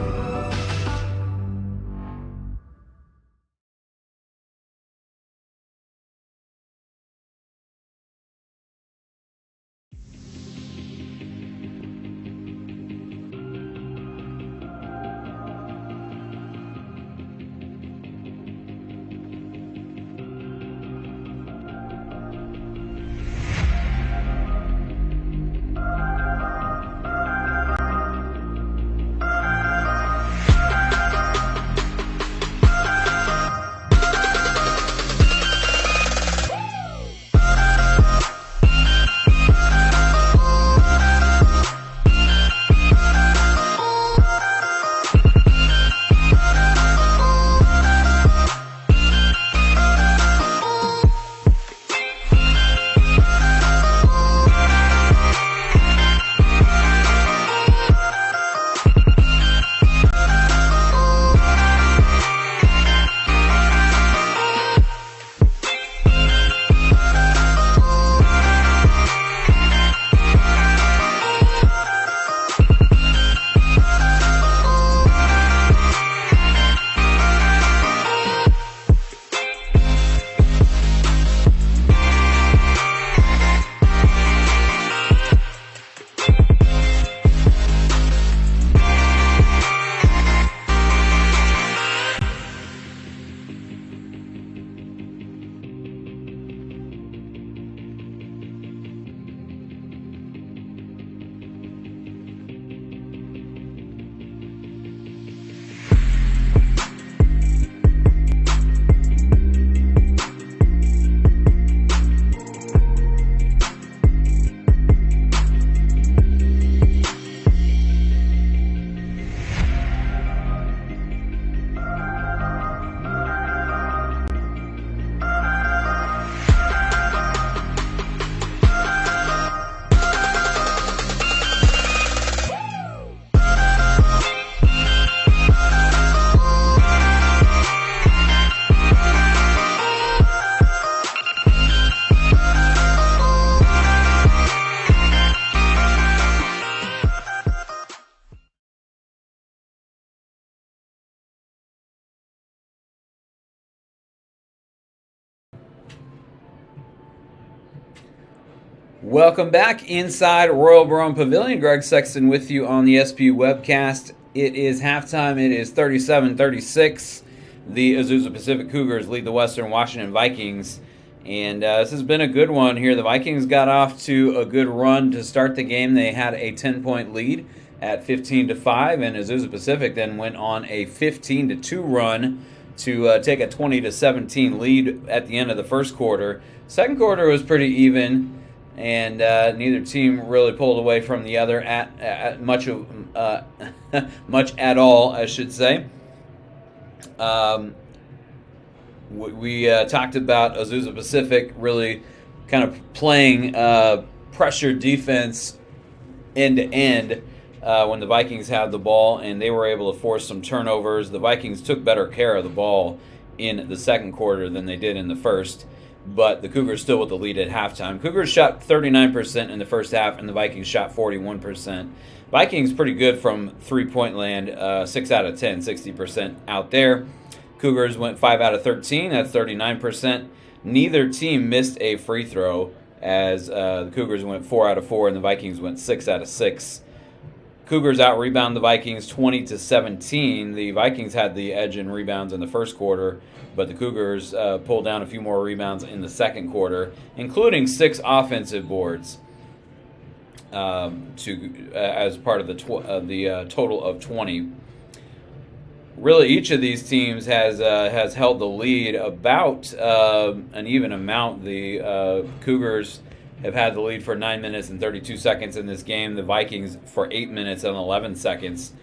Welcome back inside Royal Barone Pavilion. Greg Sexton with you on the SPU webcast. It is halftime. It is 37-36. The Azusa Pacific Cougars lead the Western Washington Vikings. And this has been a good one here. The Vikings got off to a good run to start the game. They had a 10-point lead at 15-5, and Azusa Pacific then went on a 15-2 run to take a 20-17 lead at the end of the first quarter. Second quarter was pretty even, and neither team really pulled away from the other at much at all, I should say. We talked about Azusa Pacific really kind of playing pressure defense end to end when the Vikings had the ball, and they were able to force some turnovers. The Vikings took better care of the ball in the second quarter than they did in the first, but the Cougars still with the lead at halftime. Cougars shot 39% in the first half, and the Vikings shot 41%. Vikings pretty good from three-point land, 6 out of 10, 60% out there. Cougars went 5 out of 13, that's 39%. Neither team missed a free throw, as the Cougars went 4 out of 4 and the Vikings went 6 out of 6. Cougars out-rebound the Vikings 20-17. The Vikings had the edge in rebounds in the first quarter, but the Cougars pulled down a few more rebounds in the second quarter, including 6 offensive boards as part of the total of 20. Really, each of these teams has held the lead about an even amount. The Cougars have had the lead for 9 minutes and 32 seconds in this game. The Vikings for 8 minutes and 11 seconds.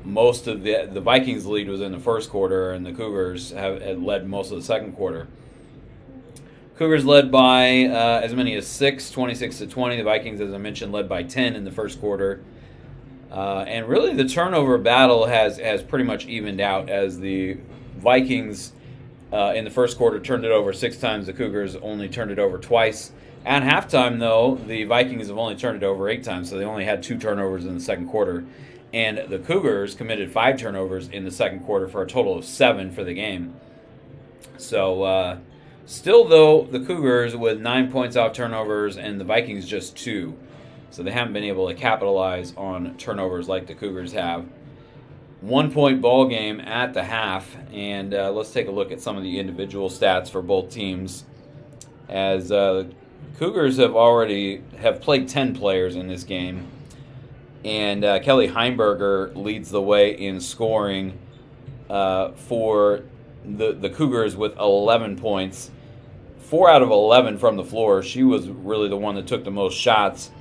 Most of the Vikings' lead was in the first quarter, and the Cougars had led most of the second quarter. Cougars led by as many as 6, 26-20. The Vikings, as I mentioned, led by 10 in the first quarter. And really the turnover battle has pretty much evened out, as the Vikings in the first quarter turned it over 6 times. The Cougars only turned it over twice. At halftime, though, the Vikings have only turned it over 8 times, so they only had 2 turnovers in the second quarter. And the Cougars committed 5 turnovers in the second quarter for a total of 7 for the game. So still, though, the Cougars with 9 points off turnovers and the Vikings just 2. So they haven't been able to capitalize on turnovers like the Cougars have. 1-point ball game at the half, and let's take a look at some of the individual stats for both teams. As Cougars have played 10 players in this game, and Kelly Heimberger leads the way in scoring for the Cougars with 11 points. 4 out of 11 from the floor. She was really the one that took the most shots.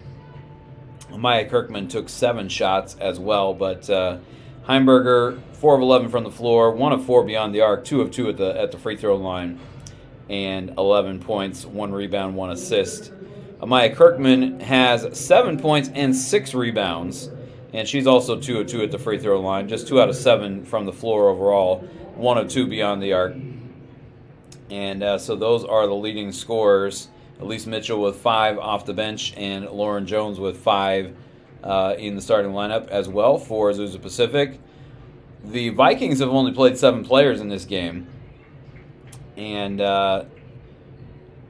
Maya Kirkman took 7 shots as well, but Heimberger, 4 of 11 from the floor, 1 of 4 beyond the arc, 2 of 2 at the free throw line, and 11 points, 1 rebound, 1 assist. Maya Kirkman has 7 points and 6 rebounds, and she's also 2 of 2 at the free throw line, just 2 out of 7 from the floor overall, 1 of 2 beyond the arc. And so those are the leading scorers. Elise Mitchell with 5 off the bench, and Lauren Jones with 5 in the starting lineup as well for Azusa Pacific. The Vikings have only played 7 players in this game, and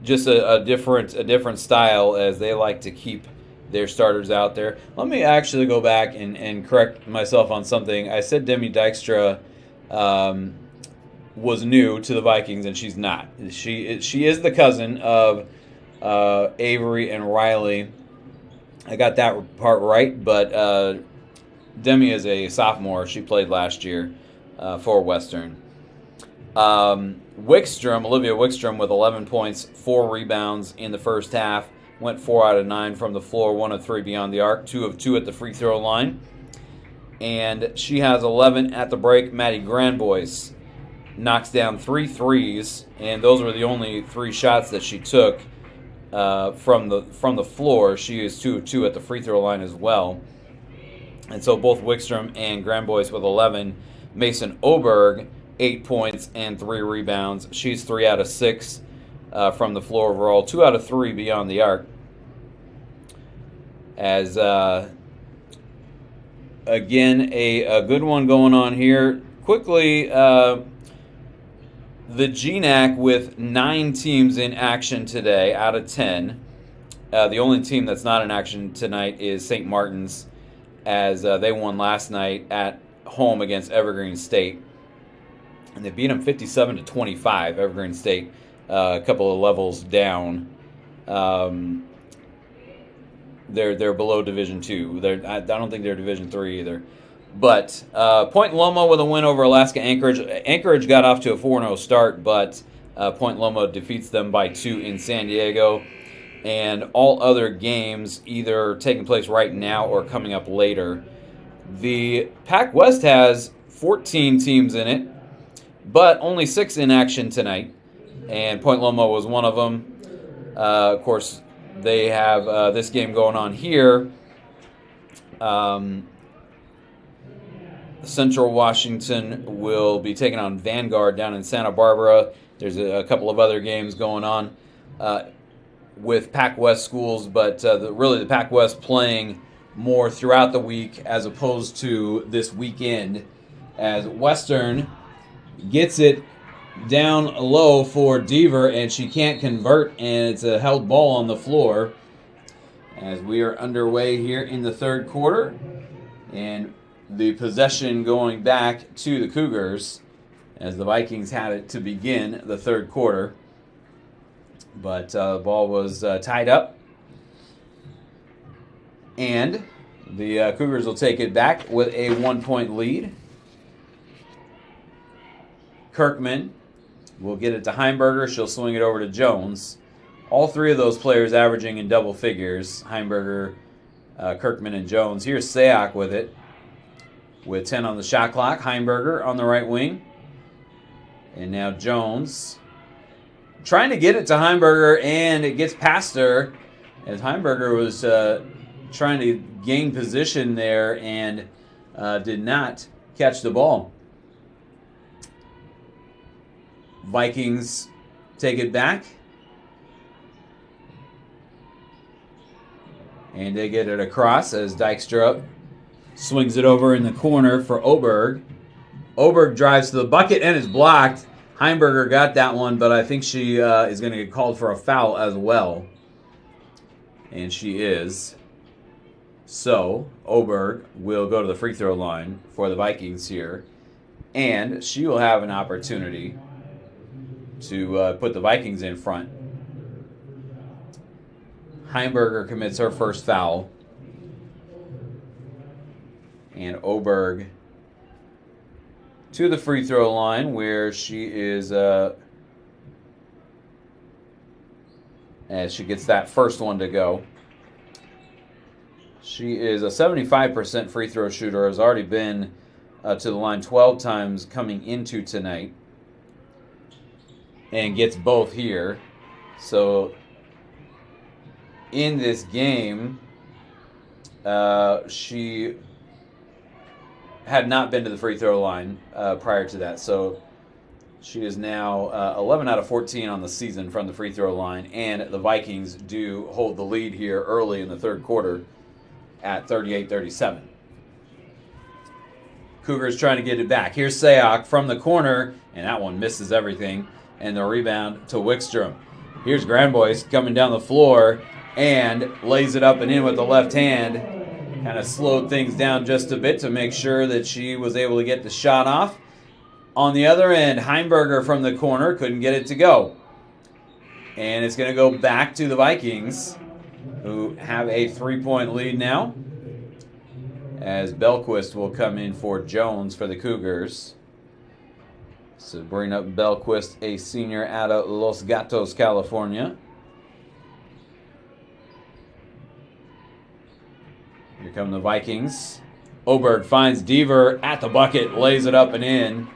just a different style, as they like to keep their starters out there. Let me actually go back and correct myself on something. I said Demi Dykstra was new to the Vikings, and she's not. She is the cousin of Avery and Riley. I got that part right, but Demi is a sophomore. She played last year for Western. Olivia Wickstrom with 11 points, 4 rebounds in the first half, went 4 out of 9 from the floor, 1 of 3 beyond the arc, 2 of 2 at the free throw line, and she has 11 at the break. Maddie Granbois knocks down 3 threes, and those were the only 3 shots that she took from the floor. She is 2 of 2 at the free throw line as well. And so both Wickstrom and Granbois with 11. Mason Oberg, 8 points and 3 rebounds. She's 3 out of 6 from the floor overall, 2 out of 3 beyond the arc. As again, a good one going on here. Quickly, the GNAC with 9 teams in action today out of 10. The only team that's not in action tonight is St. Martin's, as they won last night at home against Evergreen State. And they beat them 57-25, Evergreen State, a couple of levels down. They're below Division II. I don't think they're Division III either. But Point Loma with a win over Alaska Anchorage. Anchorage got off to a 4-0 start, but Point Loma defeats them by 2 in San Diego. And all other games either taking place right now or coming up later. The Pac West has 14 teams in it, but only 6 in action tonight. And Point Loma was one of them. Of course, they have this game going on here. Central Washington will be taking on Vanguard down in Santa Barbara. There's a couple of other games going on with Pac West schools, but really the Pac West playing more throughout the week as opposed to this weekend, as Western gets it down low for Deaver, and she can't convert, and it's a held ball on the floor as we are underway here in the third quarter. And the possession going back to the Cougars, as the Vikings had it to begin the third quarter. But the ball was tied up. And the Cougars will take it back with a 1-point lead. Kirkman will get it to Heimberger. She'll swing it over to Jones. All 3 of those players averaging in double figures. Heimberger, Kirkman, and Jones. Here's Sayak with it. with 10 on the shot clock. Heimberger on the right wing. And now Jones trying to get it to Heimberger, and it gets past her as Heimberger was trying to gain position there and did not catch the ball. Vikings take it back. And they get it across as Dykstra swings it over in the corner for Oberg. Oberg drives to the bucket and is blocked. Heimberger got that one, but I think she is going to get called for a foul as well. And she is. So Oberg will go to the free throw line for the Vikings here. And she will have an opportunity to put the Vikings in front. Heimberger commits her first foul. And Oberg to the free throw line where she is, as she gets that first one to go. She is a 75% free throw shooter, has already been to the line 12 times coming into tonight. And gets both here. So in this game, she had not been to the free throw line prior to that. So she is now 11 out of 14 on the season from the free throw line. And the Vikings do hold the lead here early in the third quarter at 38-37. Cougars trying to get it back. Here's Sayok from the corner, and that one misses everything. And the rebound to Wickstrom. Here's Granbois coming down the floor and lays it up and in with the left hand. Kind of slowed things down just a bit to make sure that she was able to get the shot off. On the other end, Heimberger from the corner couldn't get it to go. And it's going to go back to the Vikings, who have a 3-point lead now, as Belquist will come in for Jones for the Cougars. So bring up Belquist, a senior out of Los Gatos, California. Here come the Vikings. Oberg finds Deaver at the bucket, lays it up and in.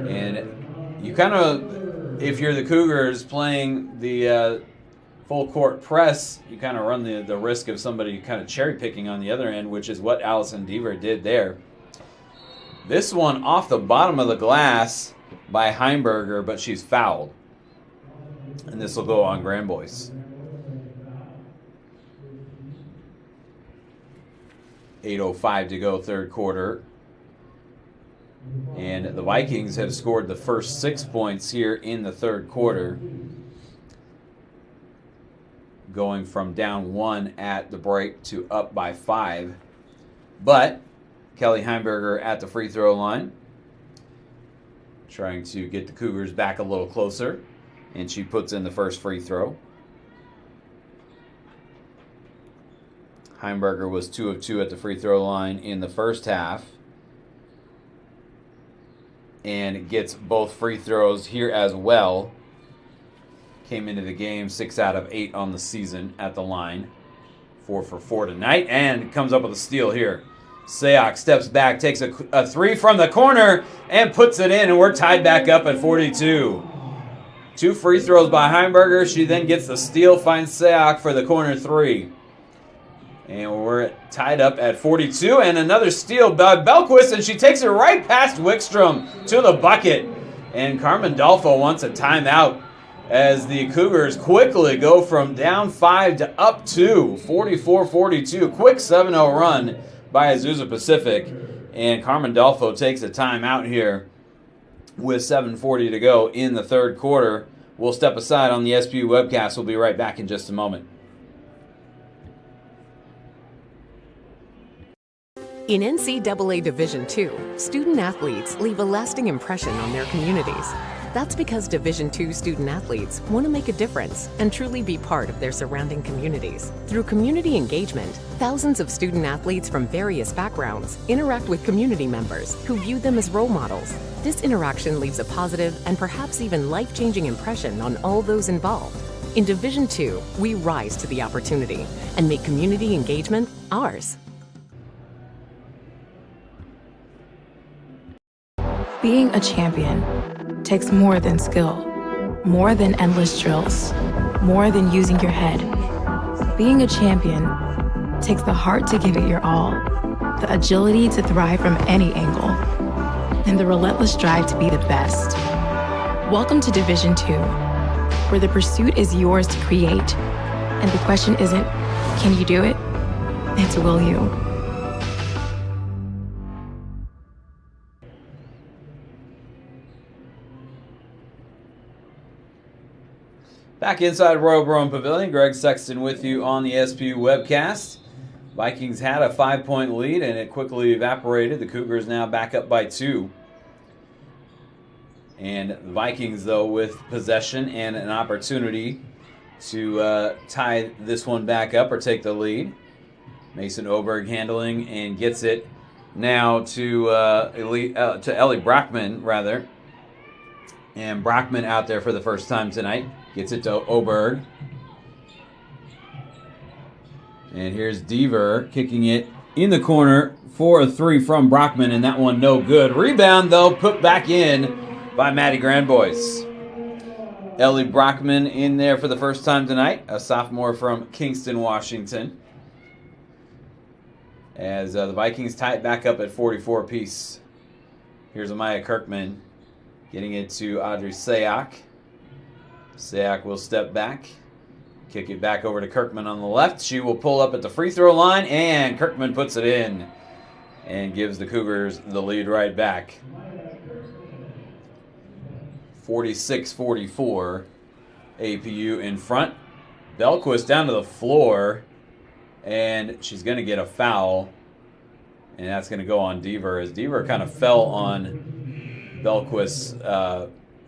And you kind of, if you're the Cougars playing the full court press, you kind of run the risk of somebody kind of cherry picking on the other end, which is what Allison Deaver did there. This one off the bottom of the glass by Heimberger, but she's fouled. And this will go on Granbois. 8:05 to go, third quarter. And the Vikings have scored the first 6 points here in the third quarter, going from down 1 at the break to up by 5. But Kelly Heimberger at the free throw line, trying to get the Cougars back a little closer, and she puts in the first free throw. Heimberger was 2 of 2 at the free throw line in the first half, and gets both free throws here as well. Came into the game 6 out of 8 on the season at the line. 4 for 4 tonight, and comes up with a steal here. Sayok steps back, takes a three from the corner, and puts it in, and we're tied back up at 42. 2 free throws by Heimberger. She then gets the steal, finds Sayok for the corner 3. And we're tied up at 42, and another steal by Belquist, and she takes it right past Wickstrom to the bucket. And Carmen Dolfo wants a timeout as the Cougars quickly go from down 5 to up 2, 44-42. Quick 7-0 run by Azusa Pacific, and Carmen Dolfo takes a timeout here with 7:40 to go in the third quarter. We'll step aside on the SPU webcast. We'll be right back in just a moment. In NCAA Division II, student athletes leave a lasting impression on their communities. That's because Division II student athletes want to make a difference and truly be part of their surrounding communities. Through community engagement, thousands of student athletes from various backgrounds interact with community members who view them as role models. This interaction leaves a positive and perhaps even life-changing impression on all those involved. In Division II, we rise to the opportunity and make community engagement ours. Being a champion takes more than skill, more than endless drills, more than using your head. Being a champion takes the heart to give it your all, the agility to thrive from any angle, and the relentless drive to be the best. Welcome to Division 2, where the pursuit is yours to create, and the question isn't, can you do it? It's, will you? Back inside Royal Brown Pavilion, Greg Sexton with you on the SPU webcast. Vikings had a 5-point lead and it quickly evaporated. The Cougars now back up by 2. And the Vikings, though, with possession and an opportunity to tie this one back up or take the lead. Mason Oberg handling and gets it now to Ellie Brockman, rather. And Brockman out there for the first time tonight. Gets it to Oberg. And here's Deaver kicking it in the corner for a 3 from Brockman, and that one no good. Rebound, though, put back in by Maddie Grandbois. Ellie Brockman in there for the first time tonight, a sophomore from Kingston, Washington. As the Vikings tie it back up at 44 apiece. Here's Amaya Kirkman getting it to Audrey Sayak. Sayak will step back, kick it back over to Kirkman on the left. She will pull up at the free throw line, and Kirkman puts it in and gives the Cougars the lead right back. 46-44, APU in front. Belquist down to the floor, and she's going to get a foul, and that's going to go on Deaver, as Deaver kind of fell on Belquist's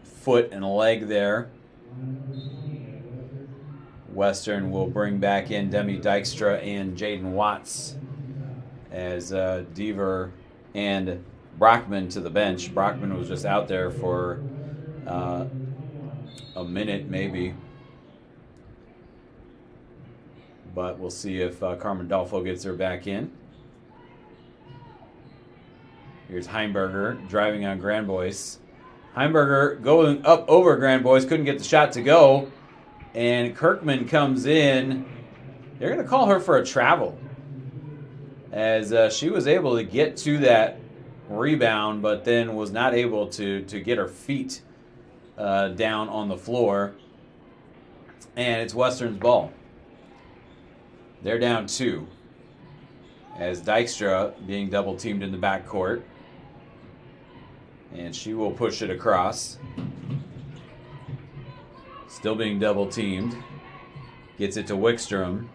foot and leg there. Western will bring back in Demi Dykstra and Jaden Watts as Deaver and Brockman to the bench. Brockman was just out there for a minute maybe. But we'll see if Carmen Dolfo gets her back in. Here's Heimberger driving on Grandbois. Heimberger going up over Grandbois, couldn't get the shot to go. And Kirkman comes in. They're going to call her for a travel, as she was able to get to that rebound, but then was not able to get her feet down on the floor. And it's Western's ball. They're down 2, as Dykstra being double teamed in the backcourt. And she will push it across. Still being double teamed. Gets it to Wickstrom.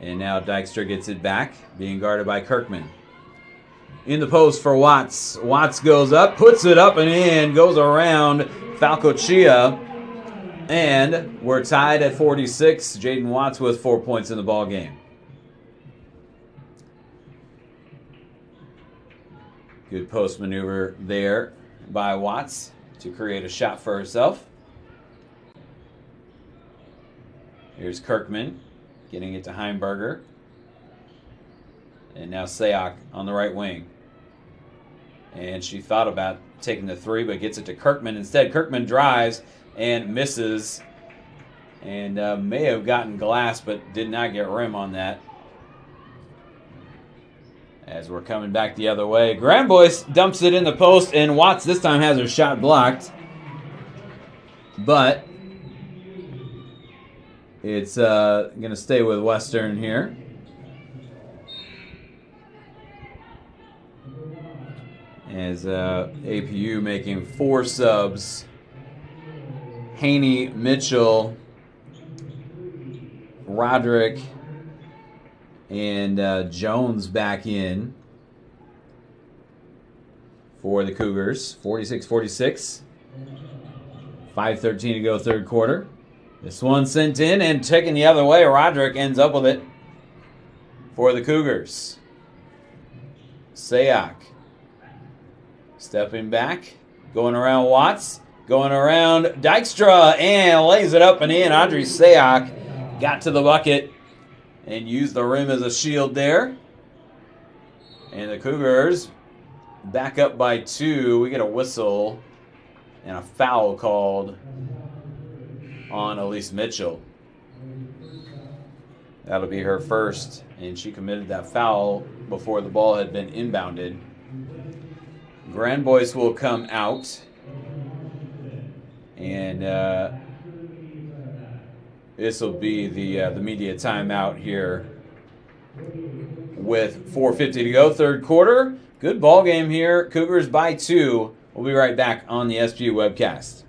And now Dykstra gets it back, being guarded by Kirkman. In the post for Watts. Watts goes up, puts it up and in, goes around Falcochia. And we're tied at 46. Jaden Watts with 4 points in the ball game. Good post maneuver there by Watts to create a shot for herself. Here's Kirkman getting it to Heimberger. And now Sayak on the right wing. And she thought about taking the 3, but gets it to Kirkman instead. Kirkman drives and misses. And may have gotten glass, but did not get rim on that. As we're coming back the other way. Grandbois dumps it in the post, and Watts this time has her shot blocked. But it's going to stay with Western here. As APU making 4 subs. Haney, Mitchell, Roderick, and Jones back in for the Cougars. 46-46. 5:13 to go third quarter. This one sent in and taken the other way. Roderick ends up with it for the Cougars. Sayak stepping back, going around Watts, going around Dykstra, and lays it up and in. Audrey Sayak got to the bucket and used the rim as a shield there. And the Cougars back up by 2. We get a whistle and a foul called on Elise Mitchell. That'll be her first, and she committed that foul before the ball had been inbounded. Grand Boys will come out, and this will be the media timeout here with 4:50 to go, third quarter. Good ball game here. Cougars by 2. We'll be right back on the SPU webcast.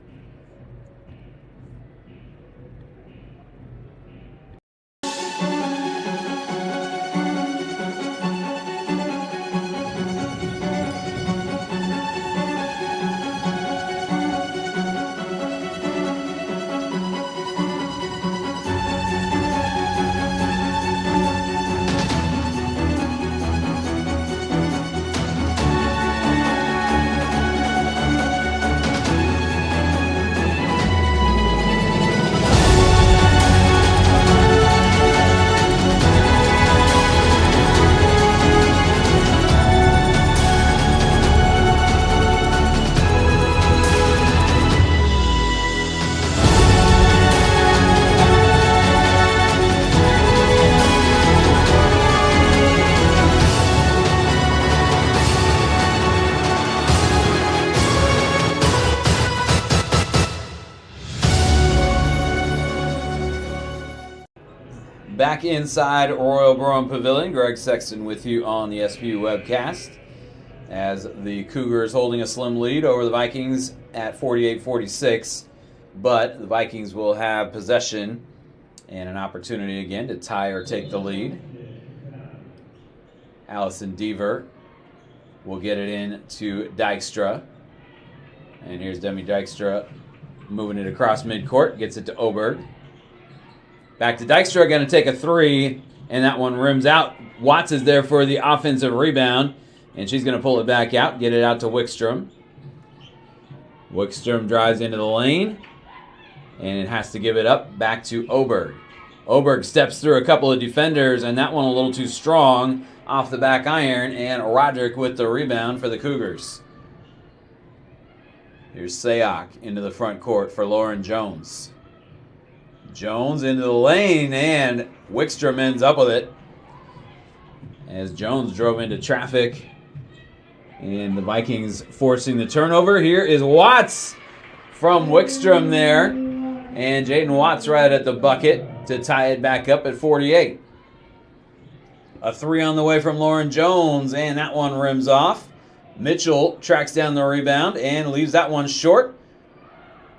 Back inside Royal Broome Pavilion, Greg Sexton with you on the SPU webcast as the Cougars holding a slim lead over the Vikings at 48-46, but the Vikings will have possession and an opportunity again to tie or take the lead. Allison Deaver will get it in to Dykstra, and here's Demi Dykstra moving it across midcourt, gets it to Oberg. Back to Dykstra, going to take a 3, and that one rims out. Watts is there for the offensive rebound, and she's going to pull it back out, get it out to Wickstrom. Wickstrom drives into the lane, and it has to give it up back to Oberg. Oberg steps through a couple of defenders, and that one a little too strong off the back iron, and Roderick with the rebound for the Cougars. Here's Sayoc into the front court for Lauren Jones. Jones into the lane, and Wickstrom ends up with it as Jones drove into traffic, and the Vikings forcing the turnover. Here is Watts from Wickstrom there, and Jaden Watts right at the bucket to tie it back up at 48. A 3 on the way from Lauren Jones, and that one rims off. Mitchell tracks down the rebound and leaves that one short,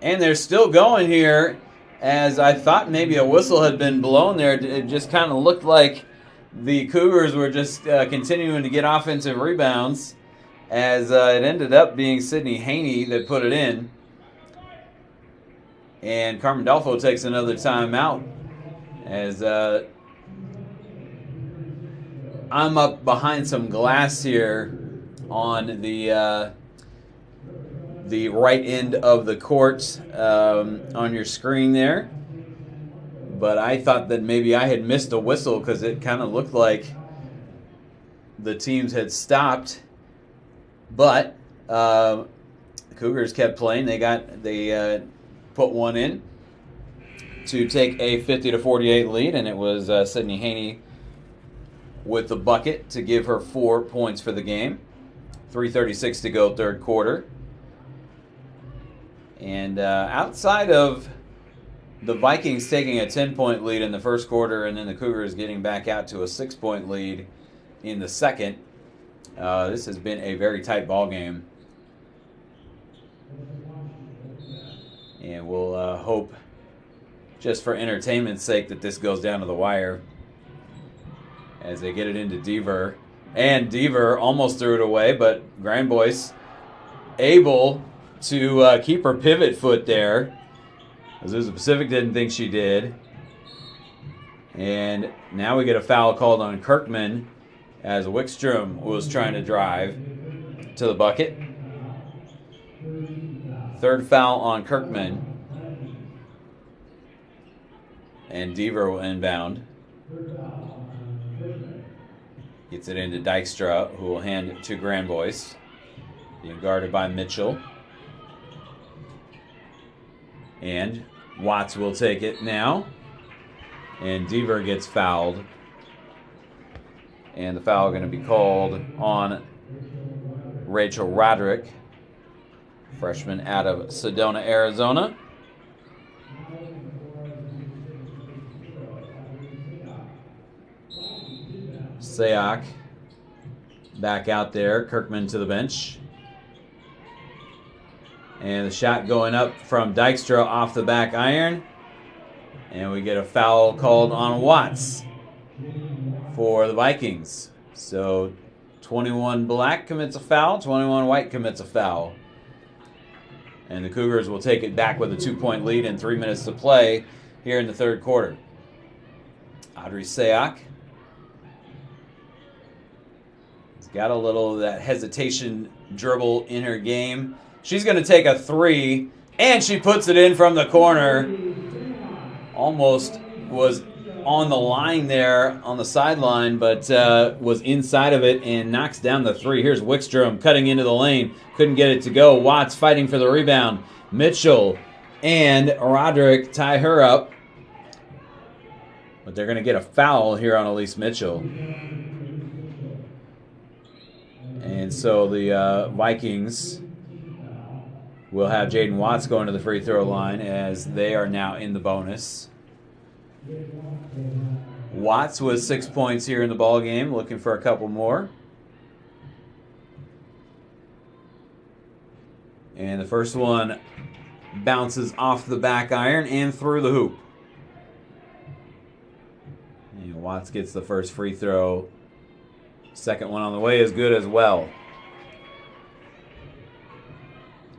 and they're still going here. As I thought maybe a whistle had been blown there, it just kind of looked like the Cougars were just continuing to get offensive rebounds, as it ended up being Sydney Haney that put it in. And Carmen Dolfo takes another timeout as I'm up behind some glass here on the right end of the court on your screen there. But I thought that maybe I had missed a whistle because it kind of looked like the teams had stopped. But the Cougars kept playing. They put one in to take a 50-48 lead, and it was Sydney Haney with the bucket to give her 4 points for the game. 3:36 to go, third quarter. And outside of the Vikings taking a 10-point lead in the first quarter and then the Cougars getting back out to a 6-point lead in the second, this has been a very tight ball game. And we'll hope, just for entertainment's sake, that this goes down to the wire as they get it into Deaver. And Deaver almost threw it away, but Grand Boys able to keep her pivot foot there. Azusa Pacific didn't think she did. And now we get a foul called on Kirkman as Wickstrom was trying to drive to the bucket. Third foul on Kirkman. And Deaver will inbound. Gets it into Dykstra, who will hand it to Grand Boys. Being guarded by Mitchell. And Watts will take it now. And Deaver gets fouled. And the foul going to be called on Rachel Roderick, freshman out of Sedona, Arizona. Sayak back out there. Kirkman to the bench. And the shot going up from Dykstra off the back iron. And we get a foul called on Watts for the Vikings. So 21 black commits a foul, 21 white commits a foul. And the Cougars will take it back with a 2-point lead and 3 minutes to play here in the third quarter. Audrey Sayak has got a little of that hesitation dribble in her game. She's going to take a three, and she puts it in from the corner. Almost was on the line there on the sideline, but was inside of it and knocks down the three. Here's Wickstrom cutting into the lane. Couldn't get it to go. Watts fighting for the rebound. Mitchell and Roderick tie her up. But they're going to get a foul here on Elise Mitchell. And so the Vikings will have Jaden Watts going to the free throw line as they are now in the bonus. Watts with 6 points here in the ball game, looking for a couple more. And the first one bounces off the back iron and through the hoop. And Watts gets the first free throw. Second one on the way is good as well.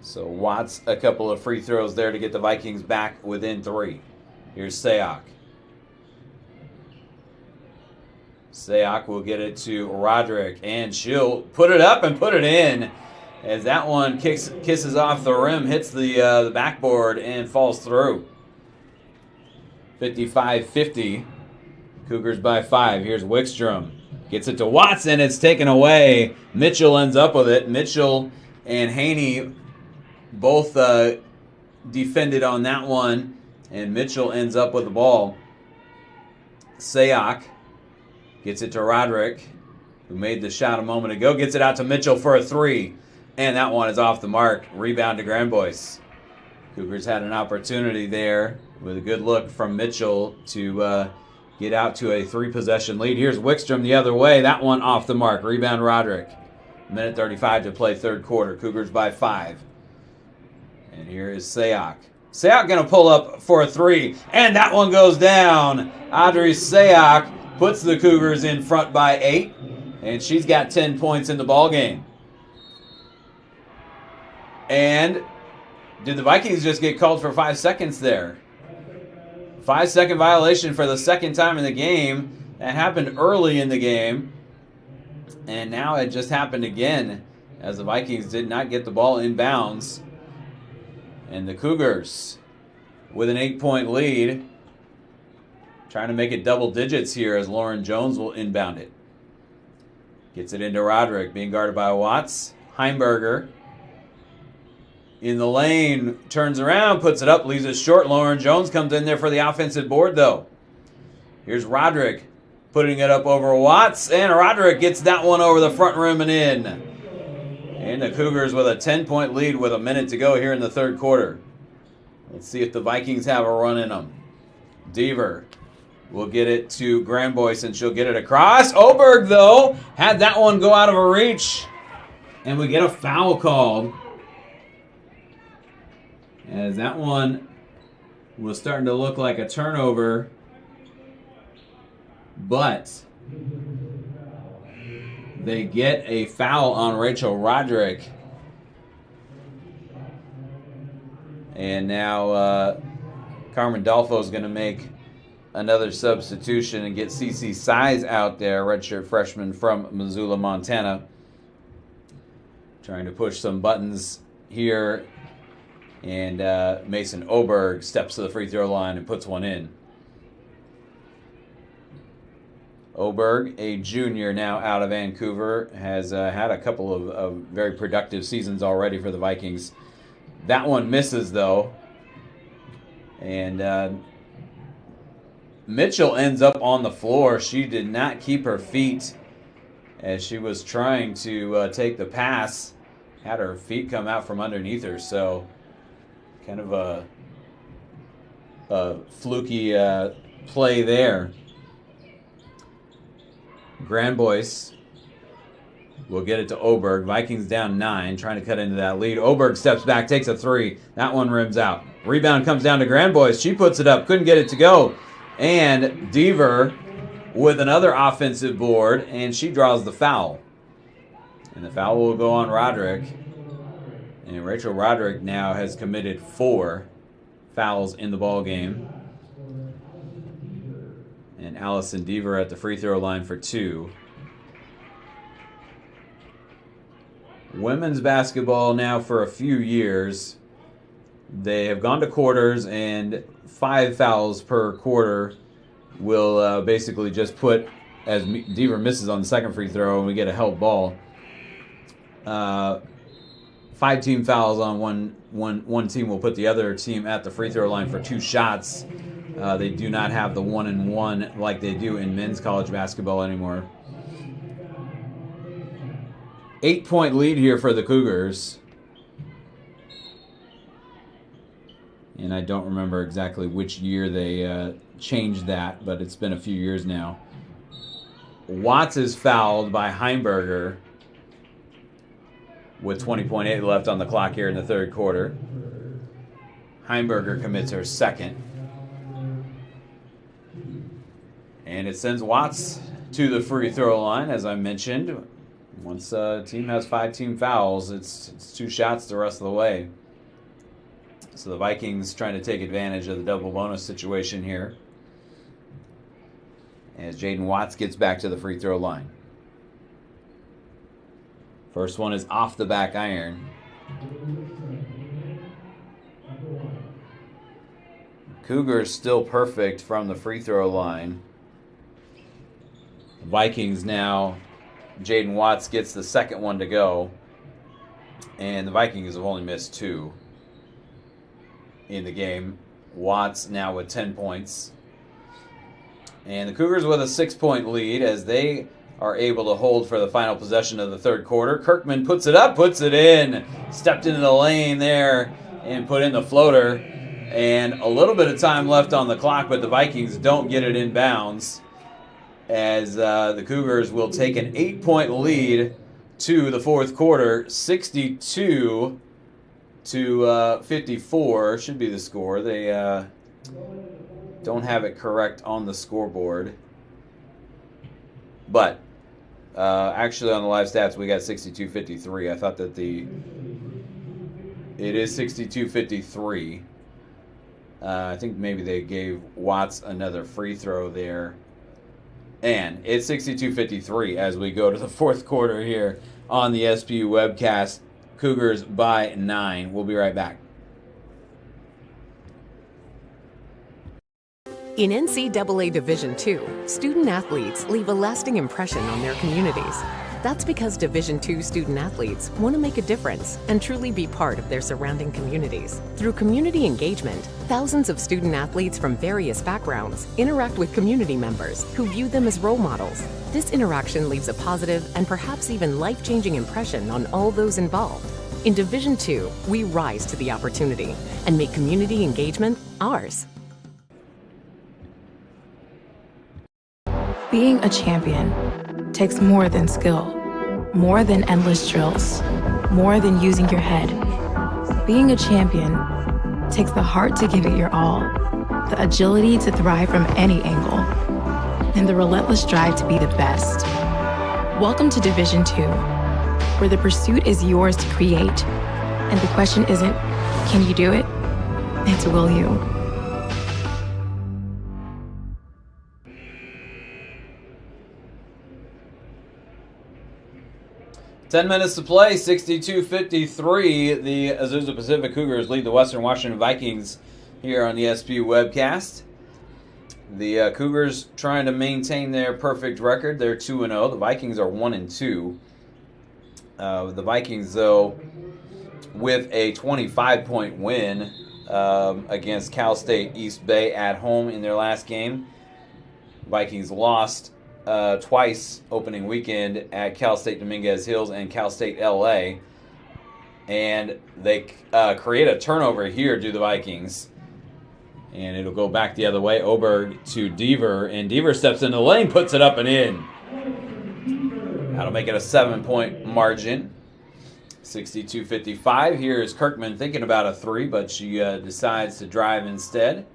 So Watts, a couple of free throws there to get the Vikings back within three. Here's Sayak. Sayak will get it to Roderick, and she'll put it up and put it in. As that one kisses off the rim, hits the backboard, and falls through. 55-50. Cougars by 5. Here's Wickstrom. Gets it to Watts, and it's taken away. Mitchell ends up with it. Mitchell and Haney both defended on that one, and Mitchell ends up with the ball. Sayak gets it to Roderick, who made the shot a moment ago. Gets it out to Mitchell for a three, and that one is off the mark. Rebound to Grand Boys. Cougars had an opportunity there with a good look from Mitchell to get out to a 3-possession lead. Here's Wickstrom the other way. That one off the mark. Rebound Roderick. Minute 35 to play third quarter. Cougars by 5. And here is Sayak. Sayak going to pull up for a three, and that one goes down. Audrey Sayak puts the Cougars in front by 8, and she's got 10 points in the ball game. And did the Vikings just get called for 5 seconds there? 5-second violation for the second time in the game. That happened early in the game, and now it just happened again as the Vikings did not get the ball in bounds. And the Cougars, with an 8-point lead, trying to make it double digits here as Lauren Jones will inbound it. Gets it into Roderick, being guarded by Watts. Heimberger in the lane, turns around, puts it up, leaves it short. Lauren Jones comes in there for the offensive board, though. Here's Roderick putting it up over Watts, and Roderick gets that one over the front rim and in. And the Cougars with a 10-point lead with a minute to go here in the third quarter. Let's see if the Vikings have a run in them. Deaver will get it to Grand Boyce, and she'll get it across. Oberg, though, had that one go out of her reach. And we get a foul called. As that one was starting to look like a turnover. But they get a foul on Rachel Roderick. And now Carmen Dolfo is going to make another substitution and get CC Size out there, redshirt freshman from Missoula, Montana. Trying to push some buttons here. And Mason Oberg steps to the free throw line and puts one in. Oberg, a junior now out of Vancouver, has had a couple of very productive seasons already for the Vikings. That one misses, though. And Mitchell ends up on the floor. She did not keep her feet as she was trying to take the pass. Had her feet come out from underneath her, so kind of a fluky play there. Grandboyce will get it to Oberg. Vikings down 9, trying to cut into that lead. Oberg steps back, takes a 3. That one rims out. Rebound comes down to Grandboyce. She puts it up, couldn't get it to go. And Deaver with another offensive board, and she draws the foul. And the foul will go on Roderick. And Rachel Roderick now has committed 4 fouls in the ball game. And Allison Deaver at the free throw line for 2. Women's basketball now for a few years. They have gone to quarters, and 5 fouls per quarter will basically just put, as Deaver misses on the second free throw, and we get a help ball. 5 team fouls on one team will put the other team at the free throw line for 2 shots. They do not have the 1-and-1 like they do in men's college basketball anymore. 8-point lead here for the Cougars. And I don't remember exactly which year they changed that, but it's been a few years now. Watts is fouled by Heimberger with 20.8 left on the clock here in the third quarter. Heimberger commits her second. And it sends Watts to the free throw line, as I mentioned. Once a team has 5 team fouls, it's 2 shots the rest of the way. So the Vikings trying to take advantage of the double bonus situation here, as Jaden Watts gets back to the free throw line. First one is off the back iron. Cougars still perfect from the free throw line. Vikings now, Jaden Watts gets the second one to go, and the Vikings have only missed 2 in the game. Watts now with 10 points. And the Cougars with a 6-point lead as they are able to hold for the final possession of the third quarter. Kirkman puts it up, puts it in. Stepped into the lane there and put in the floater. And a little bit of time left on the clock, but the Vikings don't get it in bounds, as the Cougars will take an 8-point lead to the fourth quarter. 62 to 54 should be the score. They don't have it correct on the scoreboard. But actually on the live stats we got 62-53. I thought that it is 62-53. I think maybe they gave Watts another free throw there. And it's 62-53 as we go to the fourth quarter here on the SPU webcast. Cougars by 9. We'll be right back. In NCAA Division II, student athletes leave a lasting impression on their communities. That's because Division II student athletes want to make a difference and truly be part of their surrounding communities. Through community engagement, thousands of student athletes from various backgrounds interact with community members who view them as role models. This interaction leaves a positive and perhaps even life-changing impression on all those involved. In Division II, we rise to the opportunity and make community engagement ours. Being a champion takes more than skill, more than endless drills, more than using your head. Being a champion takes the heart to give it your all, the agility to thrive from any angle, and the relentless drive to be the best. Welcome to Division II, where the pursuit is yours to create, and the question isn't, can you do it? It's, will you? 10 minutes to play, 62-53. The Azusa Pacific Cougars lead the Western Washington Vikings here on the SPU webcast. The Cougars trying to maintain their perfect record. They're 2-0. The Vikings are 1-2. The Vikings, though, with a 25-point win against Cal State East Bay at home in their last game. Vikings lost twice opening weekend at Cal State Dominguez Hills and Cal State LA. And they create a turnover here, do the Vikings. And it'll go back the other way. Oberg to Deaver. And Deaver steps into the lane, puts it up and in. That'll make it a 7-point margin. 62-55. Here's Kirkman thinking about a three, but she decides to drive instead.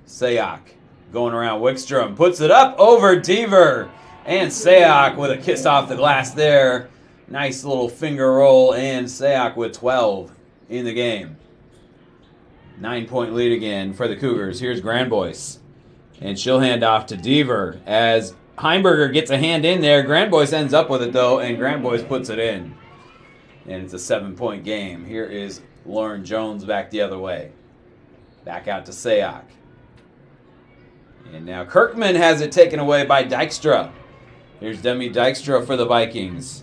Sayak going around Wickstrom. Puts it up over Deaver. And Sayak with a kiss off the glass there. Nice little finger roll. And Sayak with 12 in the game. 9-point lead again for the Cougars. Here's Grandboyce. And she'll hand off to Deaver as Heimberger gets a hand in there. Grandboyce ends up with it, though, and Grandboyce puts it in. And it's a 7-point game. Here is Lauren Jones back the other way. Back out to Sayak. And now Kirkman has it taken away by Dykstra. Here's Demi Dykstra for the Vikings.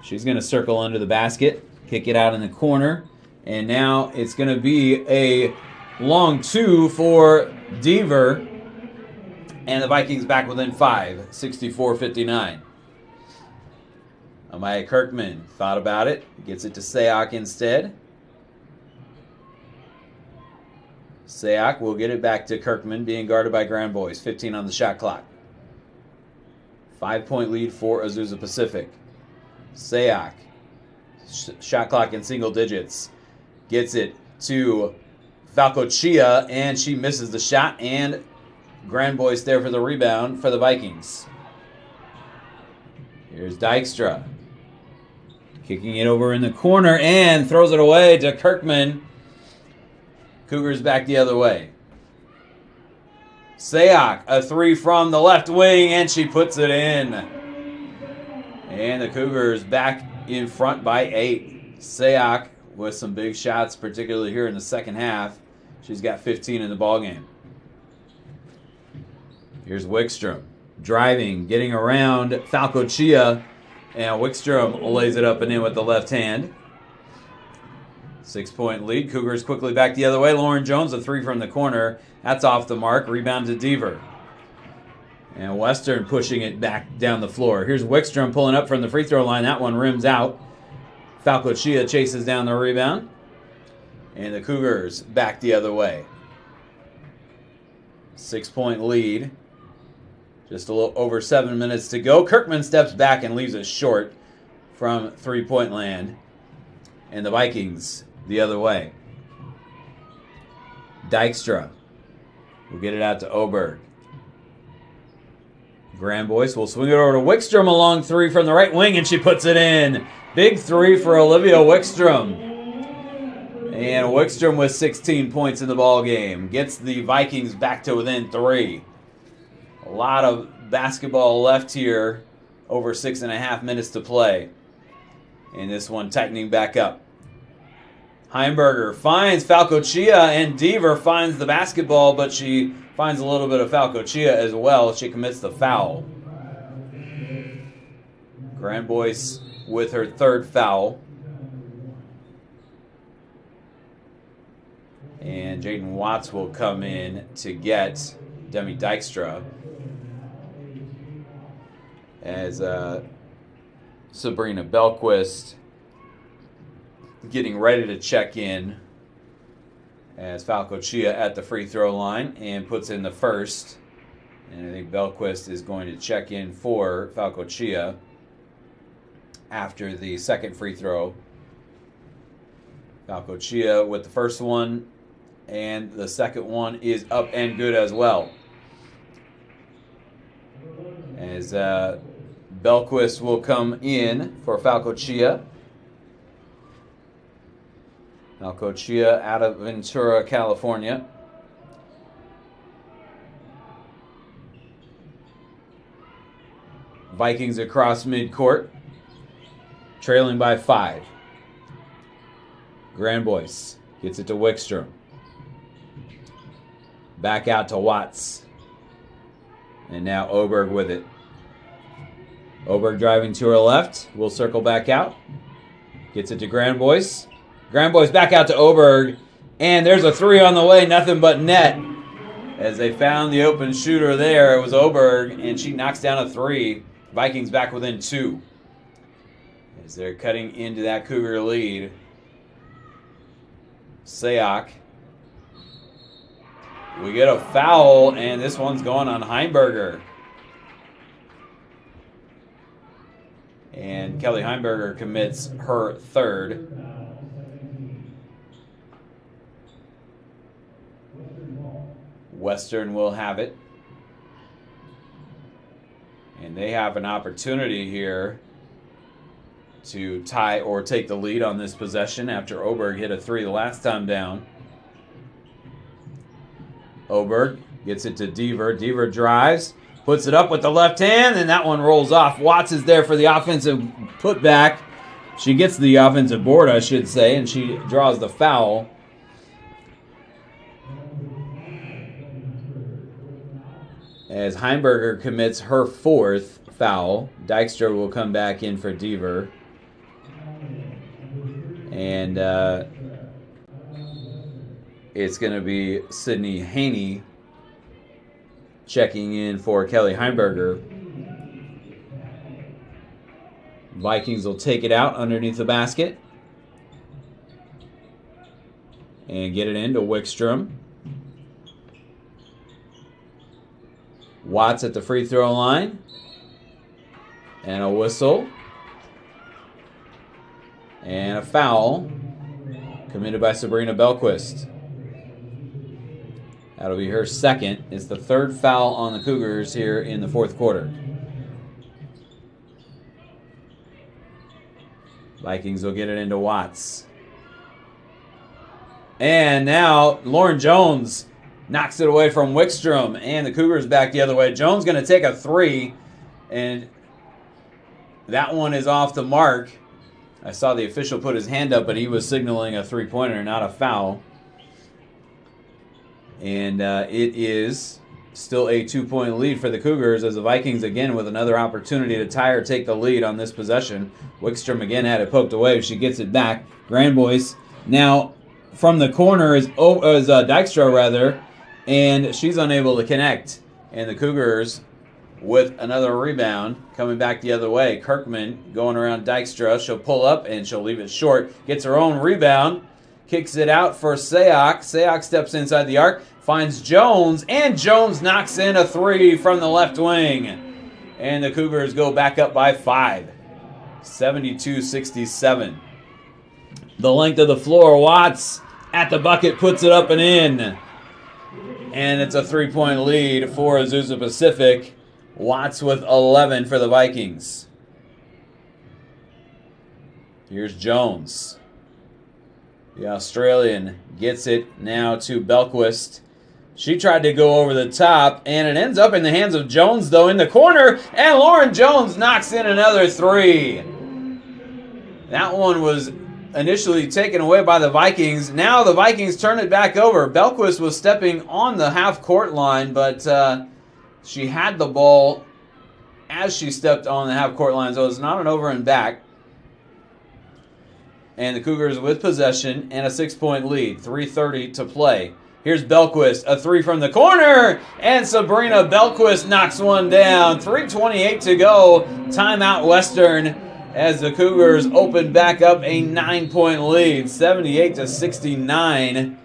She's going to circle under the basket, kick it out in the corner. And now it's going to be a long two for Deaver. And the Vikings back within 5, 64-59. Amaya Kirkman thought about it. Gets it to Sayak instead. Sayak will get it back to Kirkman, being guarded by Grandboyce. 15 on the shot clock. 5-point lead for Azusa Pacific. Sayak, shot clock in single digits. Gets it to Falco Chia, and she misses the shot, and Grandboyce there for the rebound for the Vikings. Here's Dykstra. Kicking it over in the corner and throws it away to Kirkman. Cougars back the other way. Sayak, a three from the left wing, and she puts it in. And the Cougars back in front by 8. Sayak with some big shots, particularly here in the second half. She's got 15 in the ballgame. Here's Wickstrom. Driving, getting around Falco Chia. And Wickstrom lays it up and in with the left hand. 6-point lead. Cougars quickly back the other way. Lauren Jones, a three from the corner. That's off the mark. Rebound to Deaver. And Western pushing it back down the floor. Here's Wickstrom pulling up from the free throw line. That one rims out. Falco Chia chases down the rebound. And the Cougars back the other way. 6-point lead. Just a little over 7 minutes to go. Kirkman steps back and leaves it short from three-point land. And the Vikings the other way. Dykstra will get it out to Oberg. Grandboyce will swing it over to Wickstrom, a long three from the right wing, and she puts it in. Big three for Olivia Wickstrom. And Wickstrom with 16 points in the ball game gets the Vikings back to within 3. A lot of basketball left here. Over 6.5 minutes to play. And this one tightening back up. Heimberger finds Falco Chia, and Deaver finds the basketball, but she finds a little bit of Falco Chia as well. She commits the foul. Grandboyce with her third foul. And Jaden Watts will come in to get Demi Dykstra. As Sabrina Belquist getting ready to check in as Falco Chia at the free throw line and puts in the first. And I think Belquist is going to check in for Falco Chia after the second free throw. Falco Chia with the first one, and the second one is up and good as well. As Belquist will come in for Falco Chia. Falco Chia out of Ventura, California. Vikings across midcourt, trailing by 5. Grandboyce gets it to Wickstrom. Back out to Watts. And now Oberg with it. Oberg driving to her left. Will circle back out. Gets it to Grandboyce. Grandboyce back out to Oberg. And there's a three on the way. Nothing but net. As they found the open shooter there, it was Oberg. And she knocks down a three. Vikings back within 2. As they're cutting into that Cougar lead. Sayoc. We get a foul, and this one's going on Heimberger. And Kelly Heimberger commits her third. Western will have it. And they have an opportunity here to tie or take the lead on this possession after Oberg hit a three the last time down. Oberg gets it to Deaver. Deaver drives, puts it up with the left hand, and that one rolls off. Watts is there for the offensive putback. She gets the offensive board, I should say, and she draws the foul. As Heimberger commits her fourth foul, Dykstra will come back in for Deaver. And it's going to be Sydney Haney checking in for Kelly Heimberger. Vikings will take it out underneath the basket. And get it into Wickstrom. Watts at the free throw line. And a whistle. And a foul committed by Sabrina Belquist. That'll be her second. It's the third foul on the Cougars here in the fourth quarter. Vikings will get it into Watts. And now Lauren Jones knocks it away from Wickstrom. And the Cougars back the other way. Jones going to take a three. And that one is off the mark. I saw the official put his hand up, but he was signaling a three-pointer, not a foul. And it is still a 2-point lead for the Cougars as the Vikings again with another opportunity to tie or take the lead on this possession. Wickstrom again had it poked away. She gets it back. Grandboyce now from the corner is Dykstra, and she's unable to connect. And the Cougars with another rebound coming back the other way. Kirkman going around Dykstra. She'll pull up and she'll leave it short. Gets her own rebound. Kicks it out for Sayoc. Sayoc steps inside the arc. Finds Jones. And Jones knocks in a three from the left wing. And the Cougars go back up by 5. 72-67. The length of the floor. Watts at the bucket puts it up and in. And it's a 3-point lead for Azusa Pacific. Watts with 11 for the Vikings. Here's Jones. The Australian gets it now to Belquist. She tried to go over the top, and it ends up in the hands of Jones, though, in the corner. And Lauren Jones knocks in another three. That one was initially taken away by the Vikings. Now the Vikings turn it back over. Belquist was stepping on the half-court line, but she had the ball as she stepped on the half-court line, so it's not an over and back. And the Cougars with possession and a 6-point lead. 3:30 to play. Here's Belquist, a three from the corner, and Sabrina Belquist knocks one down. 3:28 to go. Timeout Western as the Cougars open back up a 9-point lead. 78-69.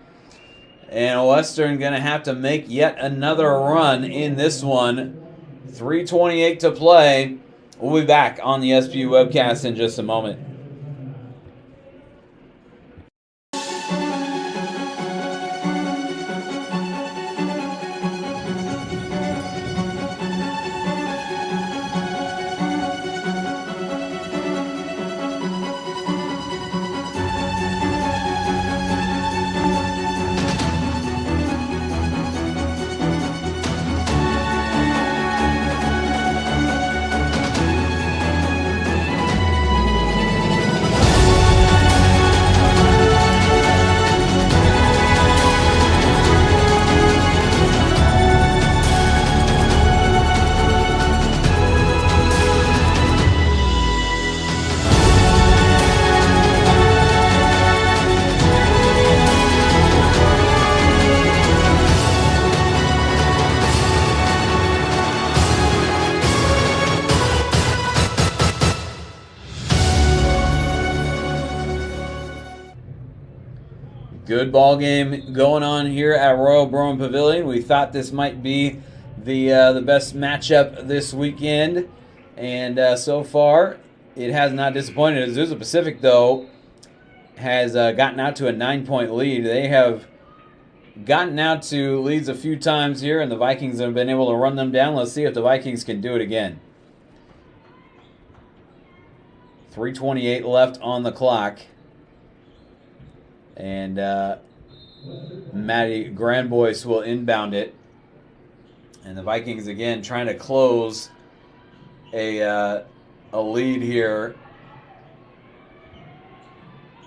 And Western going to have to make yet another run in this one. 3:28 to play. We'll be back on the SPU webcast in just a moment. Good ball game going on here at Royal Broome Pavilion. We thought this might be the best matchup this weekend, and so far it has not disappointed. Azusa Pacific, though, has gotten out to a 9-point lead. They have gotten out to leads a few times here, and the Vikings have been able to run them down. Let's see if the Vikings can do it again. 3:28 left on the clock. And Maddie Grandboyce will inbound it. And the Vikings, again, trying to close a lead here.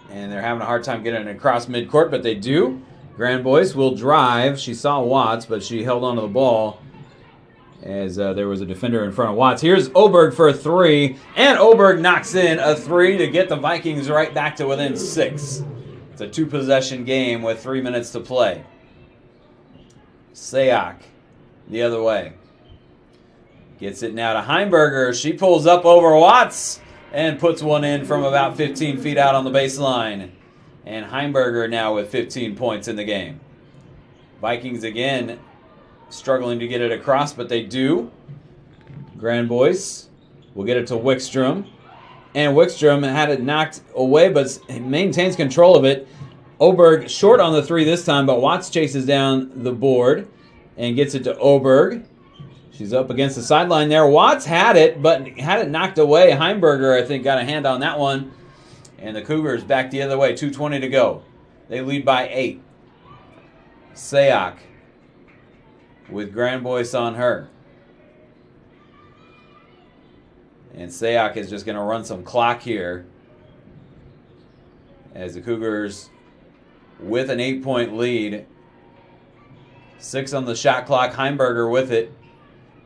And they're having a hard time getting it across midcourt, but they do. Grandboyce will drive. She saw Watts, but she held onto the ball as there was a defender in front of Watts. Here's Oberg for a three, and Oberg knocks in a three to get the Vikings right back to within 6. It's a 2-possession game with 3 minutes to play. Sayak the other way. Gets it now to Heimberger. She pulls up over Watts and puts one in from about 15 feet out on the baseline. And Heimberger now with 15 points in the game. Vikings again struggling to get it across, but they do. Grandboyce will get it to Wickstrom. And Wickstrom had it knocked away, but maintains control of it. Oberg short on the three this time, but Watts chases down the board and gets it to Oberg. She's up against the sideline there. Watts had it, but had it knocked away. Heimberger, I think, got a hand on that one. And the Cougars back the other way, 2:20 to go. They lead by 8. Sayak with Grandboyce on her. And Sayak is just going to run some clock here as the Cougars with an 8-point lead. 6 on the shot clock. Heimberger with it.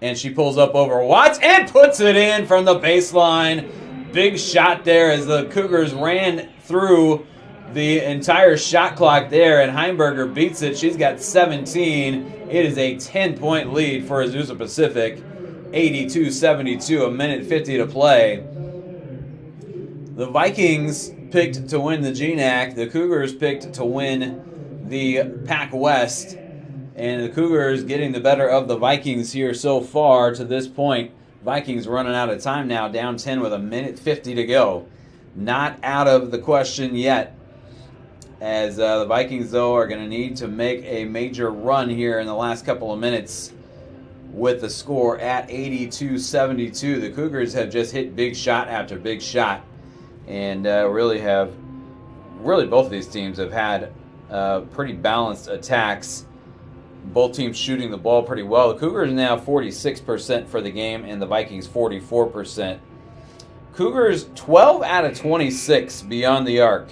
And she pulls up over Watts and puts it in from the baseline. Big shot there as the Cougars ran through the entire shot clock there, and Heimberger beats it. She's got 17. It is a 10-point lead for Azusa Pacific. 82-72, a minute 50 to play. The Vikings picked to win the GNAC. The Cougars picked to win the Pac West. And the Cougars getting the better of the Vikings here so far to this point. Vikings running out of time now, down 10 with a minute 50 to go. Not out of the question yet, as the Vikings, though, are going to need to make a major run here in the last couple of minutes with the score at 82-72. The Cougars have just hit big shot after big shot, and really both of these teams have had pretty balanced attacks. Both teams shooting the ball pretty well. The Cougars now 46% for the game, and the Vikings 44%. Cougars 12 out of 26 beyond the arc,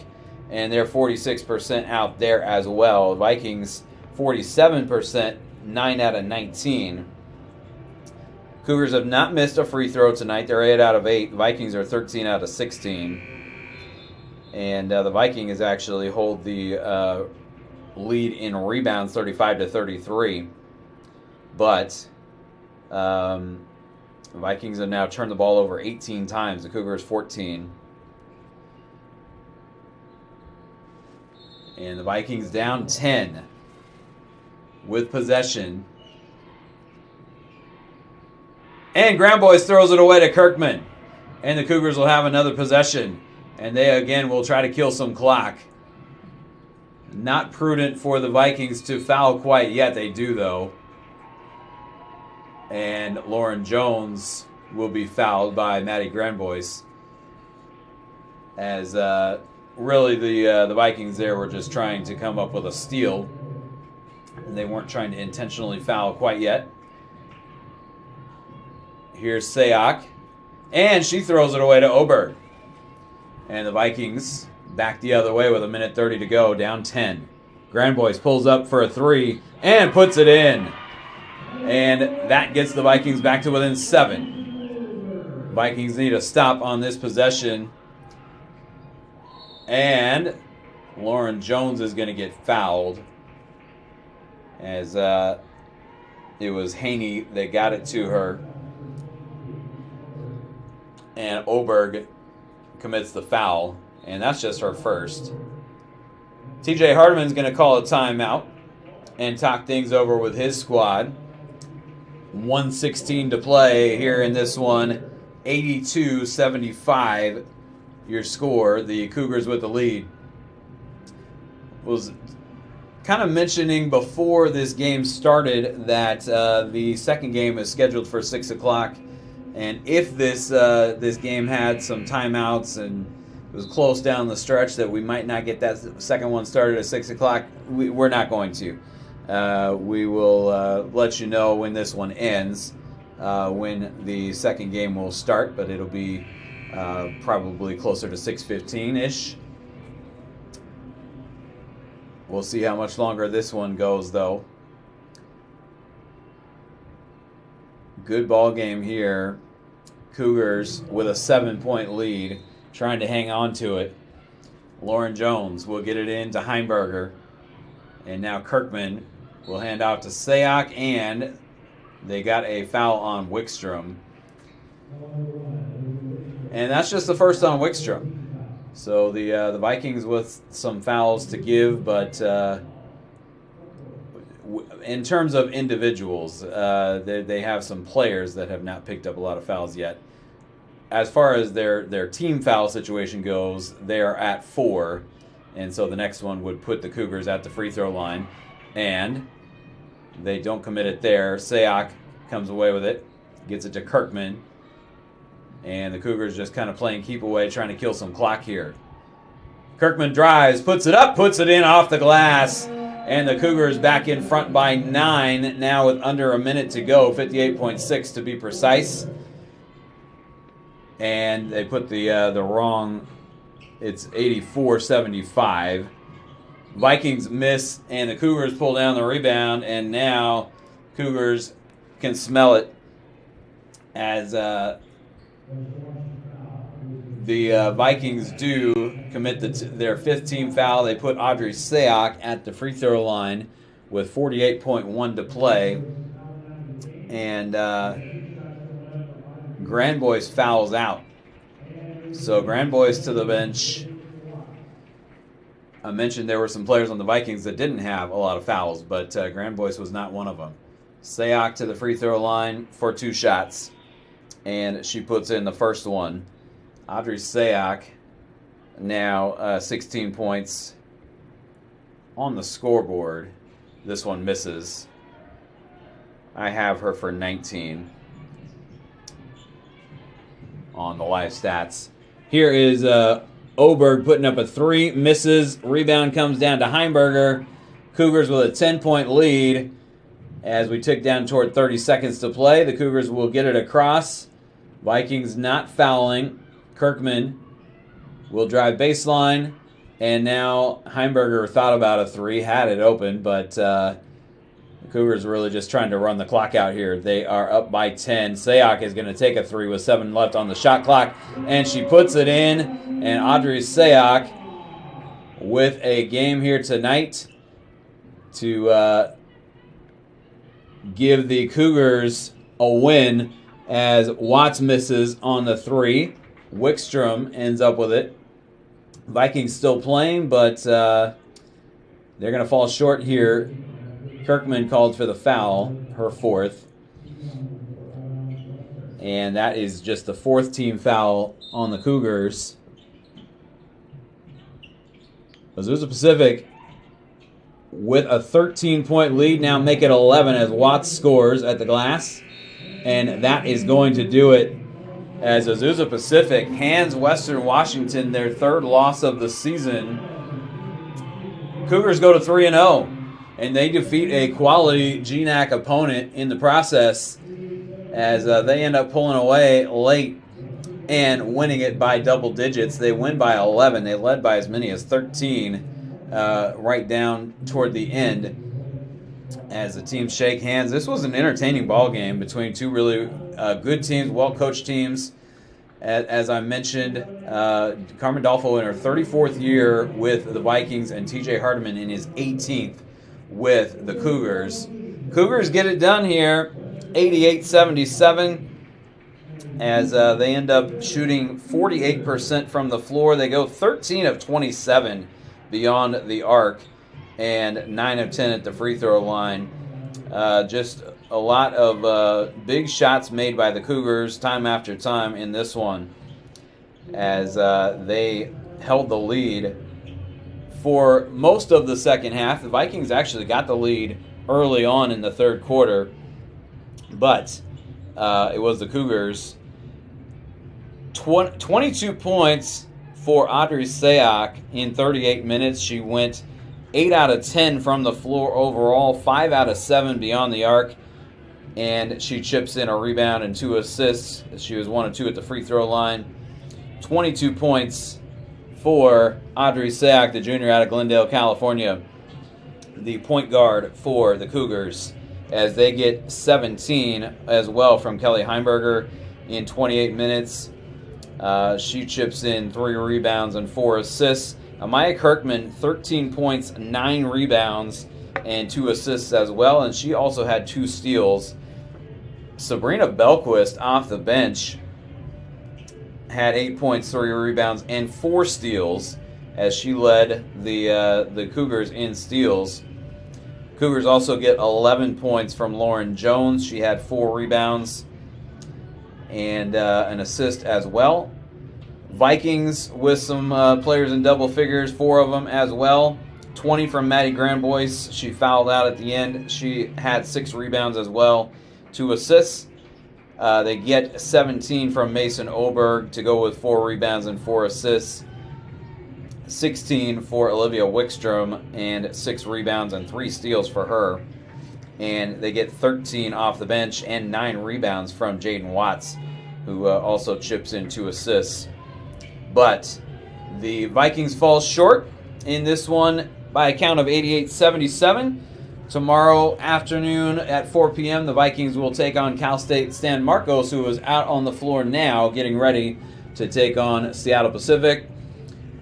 and they're 46% out there as well. Vikings 47%, 9 out of 19. Cougars have not missed a free throw tonight. They're 8 out of 8. Vikings are 13 out of 16. And the Vikings actually hold the lead in rebounds 35-33. But the Vikings have now turned the ball over 18 times. The Cougars 14. And the Vikings down 10 with possession. And Grandboyce throws it away to Kirkman. And the Cougars will have another possession. And they again will try to kill some clock. Not prudent for the Vikings to foul quite yet. They do, though. And Lauren Jones will be fouled by Maddie Grandboyce. As really the Vikings there were just trying to come up with a steal. And they weren't trying to intentionally foul quite yet. Here's Sayak. And she throws it away to Oberg. And the Vikings back the other way with a minute 30 to go, down 10. Grandboyce pulls up for a three and puts it in. And that gets the Vikings back to within 7. Vikings need a stop on this possession. And Lauren Jones is going to get fouled. As it was Haney that got it to her. And Oberg commits the foul, and that's just her first. TJ Hardiman's going to call a timeout and talk things over with his squad. 1:16 to play here in this one. 82-75 your score. The Cougars with the lead. Was kind of mentioning before this game started that the second game is scheduled for 6 o'clock. And if this game had some timeouts and it was close down the stretch, that we might not get that second one started at 6 o'clock, we're not going to. We will let you know when this one ends, when the second game will start, but it'll be probably closer to 6:15-ish. We'll see how much longer this one goes, though. Good ball game here. Cougars with a 7-point lead, trying to hang on to it. Lauren Jones will get it in to Heimberger. And now Kirkman will hand out to Sayoc, and they got a foul on Wickstrom. And that's just the first on Wickstrom. So the Vikings with some fouls to give, but in terms of individuals, they have some players that have not picked up a lot of fouls yet. As far as their team foul situation goes, they are at 4, and so the next one would put the Cougars at the free throw line, and they don't commit it there. Sayoc comes away with it, gets it to Kirkman. And the Cougars just kind of playing keep away, trying to kill some clock here. Kirkman drives, puts it up, puts it in off the glass. And the Cougars back in front by 9, now with under a minute to go, 58.6 to be precise. And they put the wrong, it's 84-75. Vikings miss, and the Cougars pull down the rebound, and now Cougars can smell it as the Vikings do commit their 5th team foul. They put Audrey Sayoc at the free throw line with 48.1 to play. And Grandbois fouls out. So Grandbois to the bench. I mentioned there were some players on the Vikings that didn't have a lot of fouls, but Grandbois was not one of them. Sayoc to the free throw line for 2 shots. And she puts in the first one. Audrey Sayoc now 16 points on the scoreboard. This one misses. I have her for 19 on the live stats. Here is Oberg putting up a 3, misses. Rebound comes down to Heimberger. Cougars with a 10-point lead. As we tick down toward 30 seconds to play, the Cougars will get it across. Vikings not fouling. Kirkman will drive baseline. And now Heimberger thought about a 3, had it open, but the Cougars are really just trying to run the clock out here. They are up by 10. Sayoc is going to take a 3 with 7 left on the shot clock, and she puts it in. And Audrey Sayoc with a game here tonight to give the Cougars a win, as Watts misses on the 3. Wickstrom ends up with it. Vikings still playing, but they're going to fall short here. Kirkman called for the foul, her 4th. And that is just the 4th team foul on the Cougars. Azusa Pacific with a 13-point lead, now make it 11 as Watts scores at the glass. And that is going to do it as Azusa Pacific hands Western Washington their 3rd loss of the season. Cougars go to 3-0, and they defeat a quality GNAC opponent in the process, as they end up pulling away late and winning it by double digits. They win by 11. They led by as many as 13 right down toward the end as the teams shake hands. This was an entertaining ball game between 2 really good teams, well-coached teams. As I mentioned, Carmen Dolfo in her 34th year with the Vikings, and TJ Hardiman in his 18th with the Cougars. Cougars get it done here, 88-77, as they end up shooting 48% from the floor. They go 13 of 27 beyond the arc and 9 of 10 at the free throw line. Just a lot of big shots made by the Cougars time after time in this one, as they held the lead for most of the second half. The Vikings actually got the lead early on in the third quarter, but it was the Cougars. 22 points for Audrey Sayak in 38 minutes. She went 8 out of 10 from the floor overall, 5 out of 7 beyond the arc, and she chips in a rebound and 2 assists. She was 1 of 2 at the free throw line. 22 points for Audrey Sayak, the junior out of Glendale, California, the point guard for the Cougars, as they get 17 as well from Kelly Heimberger in 28 minutes. She chips in 3 rebounds and 4 assists. Amaya Kirkman, 13 points, 9 rebounds, and 2 assists as well, and she also had 2 steals. Sabrina Belquist off the bench had 8 points, 3 rebounds, and 4 steals as she led the Cougars in steals. Cougars also get 11 points from Lauren Jones. She had 4 rebounds and an assist as well. Vikings with some players in double figures, 4 of them as well. 20 from Maddie Granbois. She fouled out at the end. She had 6 rebounds as well, 2 assists. They get 17 from Mason Oberg to go with 4 rebounds and 4 assists. 16 for Olivia Wickstrom and 6 rebounds and 3 steals for her. And they get 13 off the bench and 9 rebounds from Jaden Watts, who also chips in 2 assists. But the Vikings fall short in this one by a count of 88-77. Tomorrow afternoon at 4 p.m., the Vikings will take on Cal State San Marcos, who is out on the floor now getting ready to take on Seattle Pacific.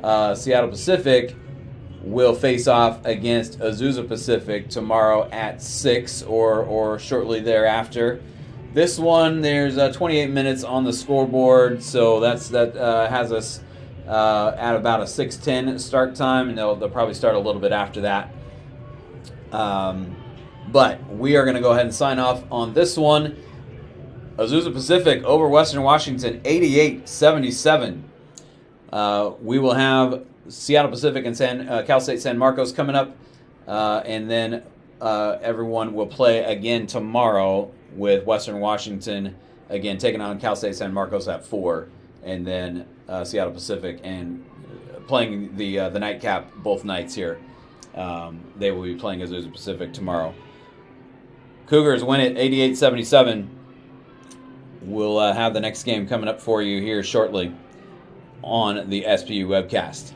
Seattle Pacific will face off against Azusa Pacific tomorrow at 6 or shortly thereafter. This one, there's 28 minutes on the scoreboard, so that has us at about a 6:10 start time, and they'll probably start a little bit after that. But we are going to go ahead and sign off on this one. Azusa Pacific over Western Washington, 88-77. We will have Seattle Pacific and Cal State San Marcos coming up, and then everyone will play again tomorrow with Western Washington again taking on Cal State San Marcos at 4, and then Seattle Pacific and playing the nightcap both nights here. They will be playing Azusa Pacific tomorrow. Cougars win it 88-77. We'll have the next game coming up for you here shortly on the SPU webcast.